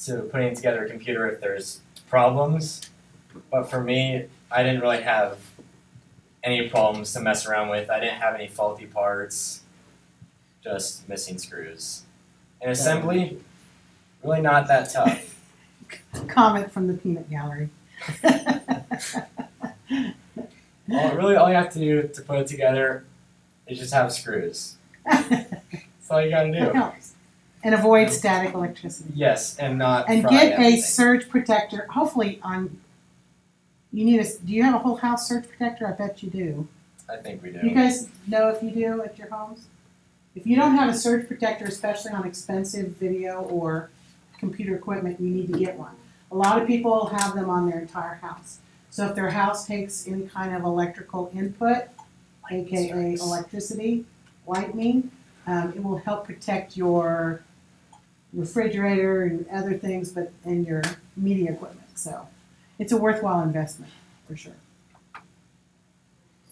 to putting together a computer if there's problems, but for me, I didn't really have any problems to mess around with. I didn't have any faulty parts, just missing screws. And assembly, really not that tough. Comment from the peanut gallery. All you have to do to put it together is just have screws. That's all you gotta do. That helps. And avoid static electricity. Yes, and not And fry get everything. a surge protector. Hopefully on. You need a. Do you have a whole house surge protector? I bet you do. I think we do. You guys know if you do at your homes? If you don't have a surge protector, especially on expensive video or computer equipment, you need to get one. A lot of people have them on their entire house. So if their house takes any kind of electrical input, aka electricity, lightning, it will help protect your refrigerator and other things, and your media equipment. So it's a worthwhile investment for sure.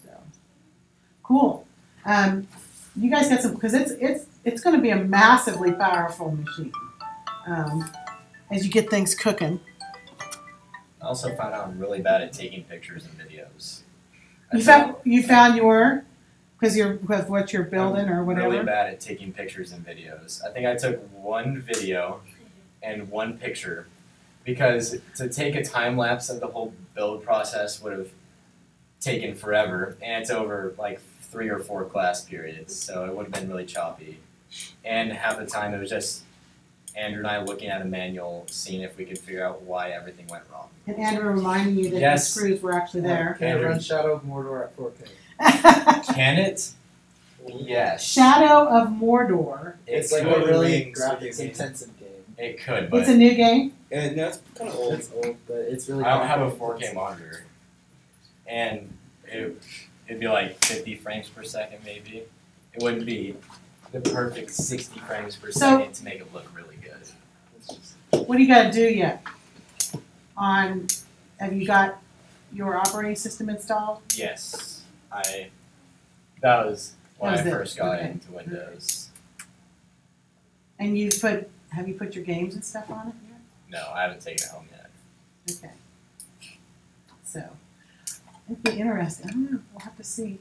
So cool. You guys got some, because it's going to be a massively powerful machine as you get things cooking. I also found out I'm really bad at taking pictures and videos. You found your, because what you're building or whatever. I'm really bad at taking pictures and videos. I think I took one video and one picture because to take a time lapse of the whole build process would have taken forever, and it's over like 3 or 4 class periods, so it would have been really choppy. And half the time it was just Andrew and I looking at a manual, seeing if we could figure out why everything went wrong. And Andrew reminding you that the screws were actually there. Can it run Shadow of Mordor at 4K? Can it? Yes. Shadow of Mordor. It's like a really graphics intensive game. It could, but it's a new game? No, it's kind of old. It's old, but it's really. I don't have a 4K monitor, and it'd be like 50 frames per second maybe. It wouldn't be the perfect 60 frames per second to make it look really good. What do you got to do yet? Have you got your operating system installed? Yes, that was when I first got into Windows. And have you put your games and stuff on it yet? No, I haven't taken it home yet. Okay. So, it'd be interesting. I don't know. We'll have to see.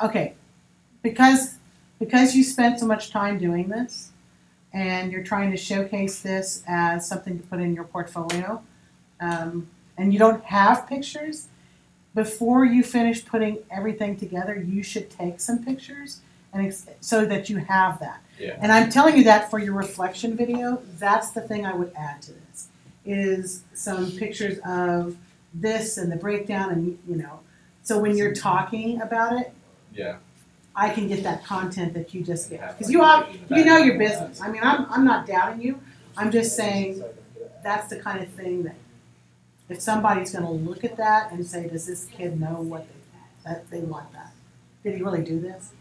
Okay, because you spent so much time doing this, and you're trying to showcase this as something to put in your portfolio, and you don't have pictures, before you finish putting everything together, you should take some pictures so that you have that. Yeah. And I'm telling you that for your reflection video, that's the thing I would add to this, is some pictures of this and the breakdown, and so when you're talking about it, yeah, I can get that content that you just get, because you know your business. I mean, I'm not doubting you. I'm just saying that's the kind of thing that if somebody's going to look at that and say, does this kid know that they want that? Did he really do this?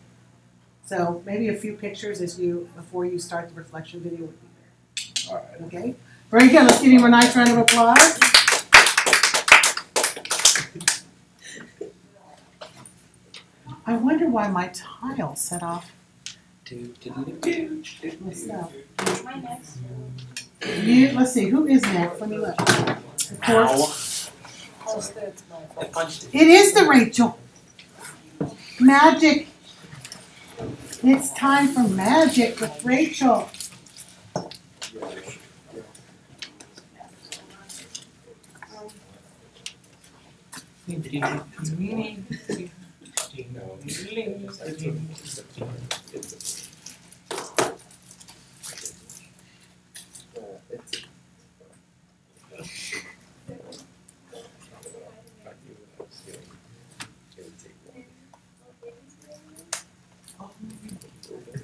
So maybe a few pictures before you start the reflection video would be there. All right. Okay. Very good. Let's give him a nice round of applause. I wonder why my tile set off. What's that? Let's see, who is next? Let me look. Of course. It is the Rachel. Magic. It's time for magic with Rachel.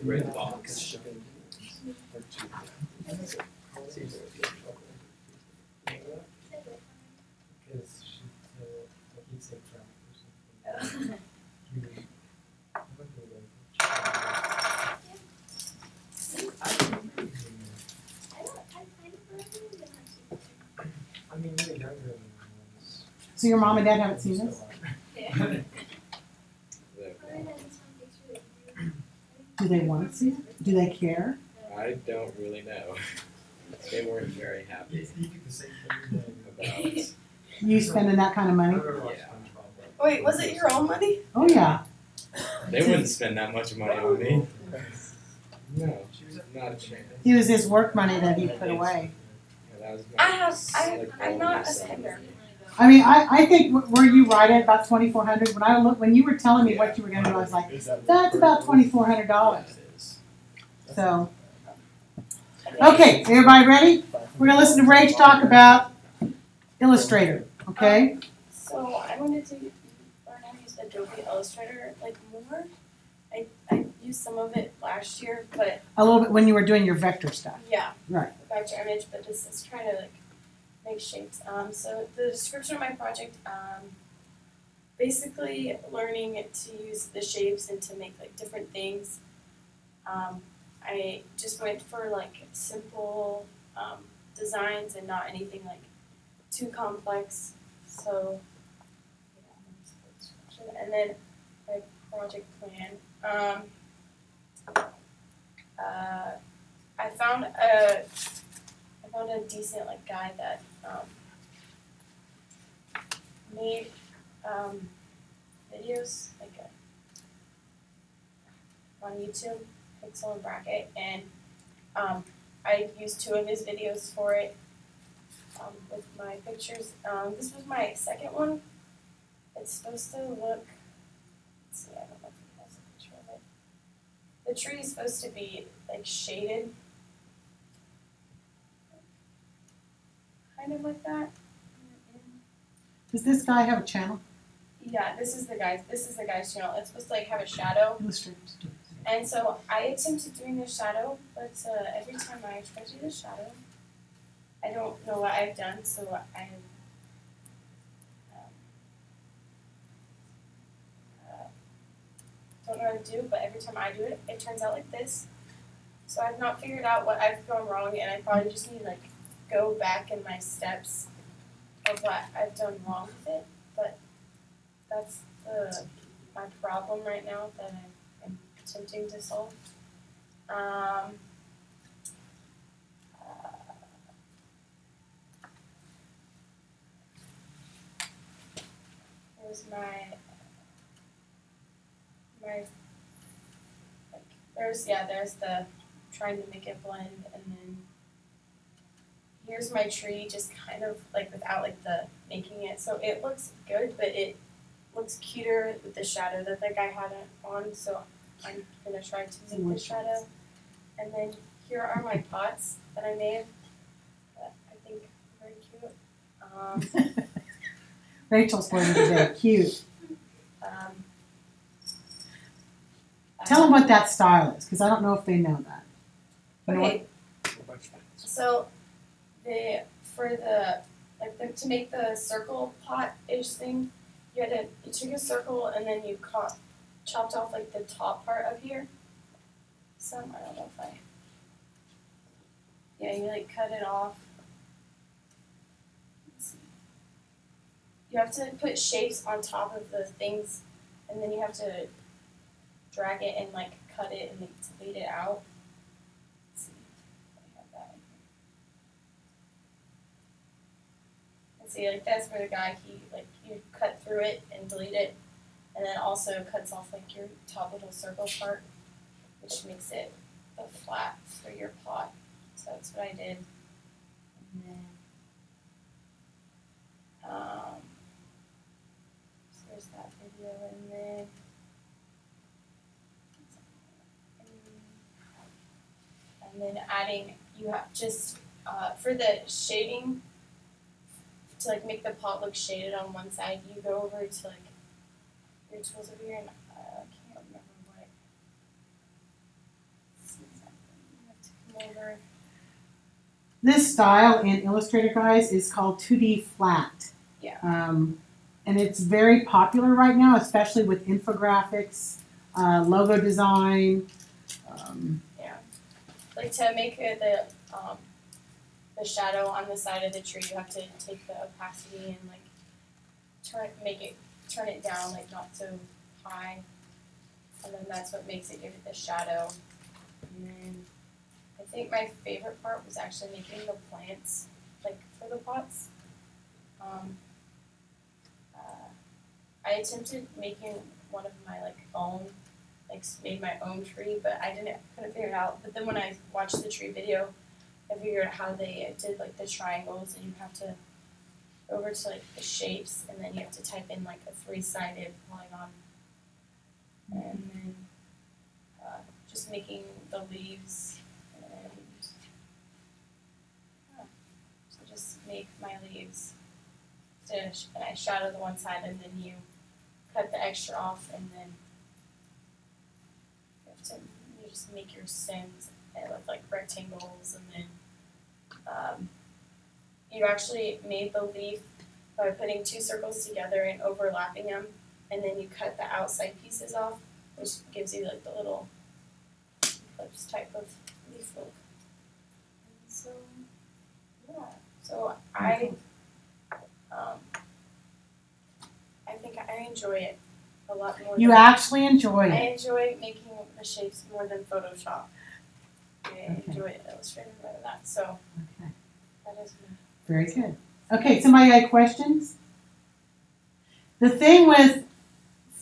Red box. So your mom and dad haven't seen this? Do they want to see it? Do they care? I don't really know. They weren't very happy about You spending that kind of money? yeah. Wait, was it your own money? Oh yeah. They wouldn't spend that much money on me. No, not a chance. It was his work money that he put away. Yeah, that was I'm not a spender. I mean, I think were you right at about $2,400? When you were telling me what you were going to do, I was like, that's about $2,400. So, okay, everybody ready? We're going to listen to Rach talk about Illustrator. Okay. So I wanted to learn how to use Adobe Illustrator like more. I used some of it last year, but A little bit when you were doing your vector stuff. yeah, Right. vector image. But this is trying to like make shapes. So the description of my project, basically learning to use the shapes and to make like different things. I just went for like simple designs and not anything like too complex. So yeah, and then my project plan. I found a decent like guy that made videos like on YouTube, Pixel and Bracket, and I used 2 of his videos for it with my pictures. This was my second one. It's supposed to look. Let's see, I don't know if he has a picture of it. The tree is supposed to be like shaded, kind of like that. Does this guy have a channel? Yeah, this is the guy's channel. It's supposed to like have a shadow. And so I attempted doing the shadow, but every time I try to do the shadow, I don't know what I've done. So I don't know how to do. But every time I do it, it turns out like this. So I've not figured out what I've gone wrong, and I probably just need to like go back in my steps of what I've done wrong with it. But that's my problem right now that I'm attempting to solve. Here's there's the trying to make it blend, and then here's my tree just kind of like without like the making it, so it looks good, but it looks cuter with the shadow that the guy had on, so I'm gonna try to make the shadow. And then here are my pots that I made that I think are very cute. Rachel's going to be very cute. Tell them what that style is, because I don't know if they know that. Okay. So to make the circle pot-ish thing, you took a circle and then you chopped off like the top part up here. I don't know if you like cut it off. Let's see. You have to put shapes on top of the things, and then you have to drag it and like cut it and like bleed it out. Let's see. I have that. And see, like that's where the guy you cut through it and delete it, and then also cuts off like your top little circle part, which makes it a flat for your pot. So that's what I did. And then so there's that video, and then adding, you have just for the shading, to like make the pot look shaded on one side, you go over to like your tools over here, and I can't remember what. You have to come over. This style in Illustrator, guys, is called 2D flat. Yeah. And it's very popular right now, especially with infographics, logo design. Yeah. Like to make the shadow on the side of the tree, you have to take the opacity and like turn it down, like not so high, and then that's what makes it give it the shadow. And then I think my favorite part was actually making the plants, like for the pots. I attempted making one of my made my own tree, but couldn't figure it out. But then when I watched the tree video, I figured out how they did like the triangles, and you have to go over to like the shapes, and then you have to type in like a 3-sided polygon, and then just making the leaves, and so just make my leaves, and I shadow the one side, and then you cut the extra off, and then you just make your stems and look like rectangles, and then you actually made the leaf by putting 2 circles together and overlapping them, and then you cut the outside pieces off, which gives you like the little eclipse type of leaf look. And so yeah, so I think I enjoy it a lot more. You actually enjoy it. I enjoy making the shapes more than Photoshop. I enjoy Illustrator more than that. So that is very good. Okay, somebody got questions? The thing with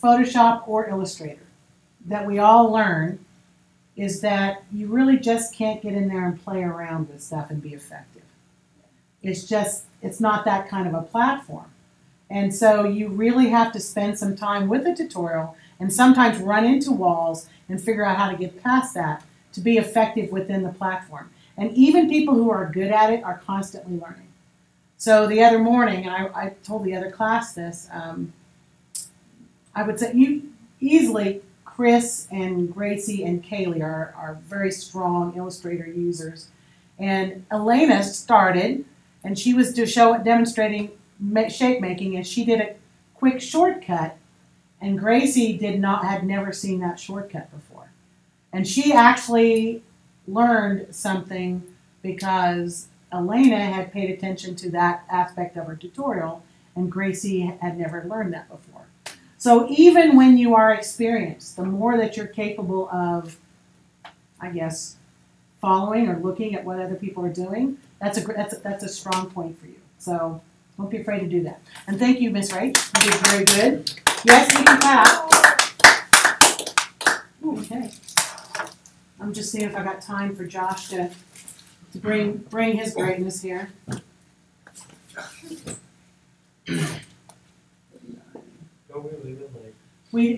Photoshop or Illustrator that we all learn is that you really just can't get in there and play around with stuff and be effective. It's not that kind of a platform. And so you really have to spend some time with a tutorial and sometimes run into walls and figure out how to get past that to be effective within the platform. And even people who are good at it are constantly learning. So the other morning, and I told the other class this, I would say easily Chris and Gracie and Kaylee are very strong Illustrator users. And Elena started, and she was demonstrating shape making, and she did a quick shortcut, and Gracie had never seen that shortcut before. And she actually learned something because Elena had paid attention to that aspect of her tutorial, and Gracie had never learned that before. So even when you are experienced, the more that you're capable of, I guess, following or looking at what other people are doing, that's a strong point for you. So don't be afraid to do that. And thank you, Miss Rach. You did very good. Yes, we can clap. Okay. I'm just seeing if I got time for Josh to bring his greatness here.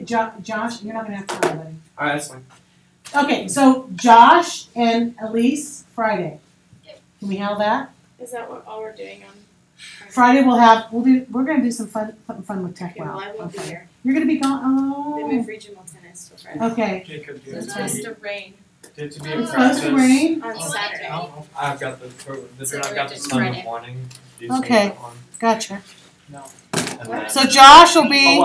Josh, you're not gonna have time, buddy. All right, that's fine. Okay, so Josh and Elise Friday. Yep. Can we have that? Is that what all we're doing on Friday? We're gonna do something fun with Tech. Okay, well, I won't be here. You're gonna be gone. Oh. They moved regional tennis for Friday. Okay. Jacob, So it's supposed to rain. It's supposed to rain on Saturday. I've got the sun in the morning. Okay, gotcha. No. So Josh will be.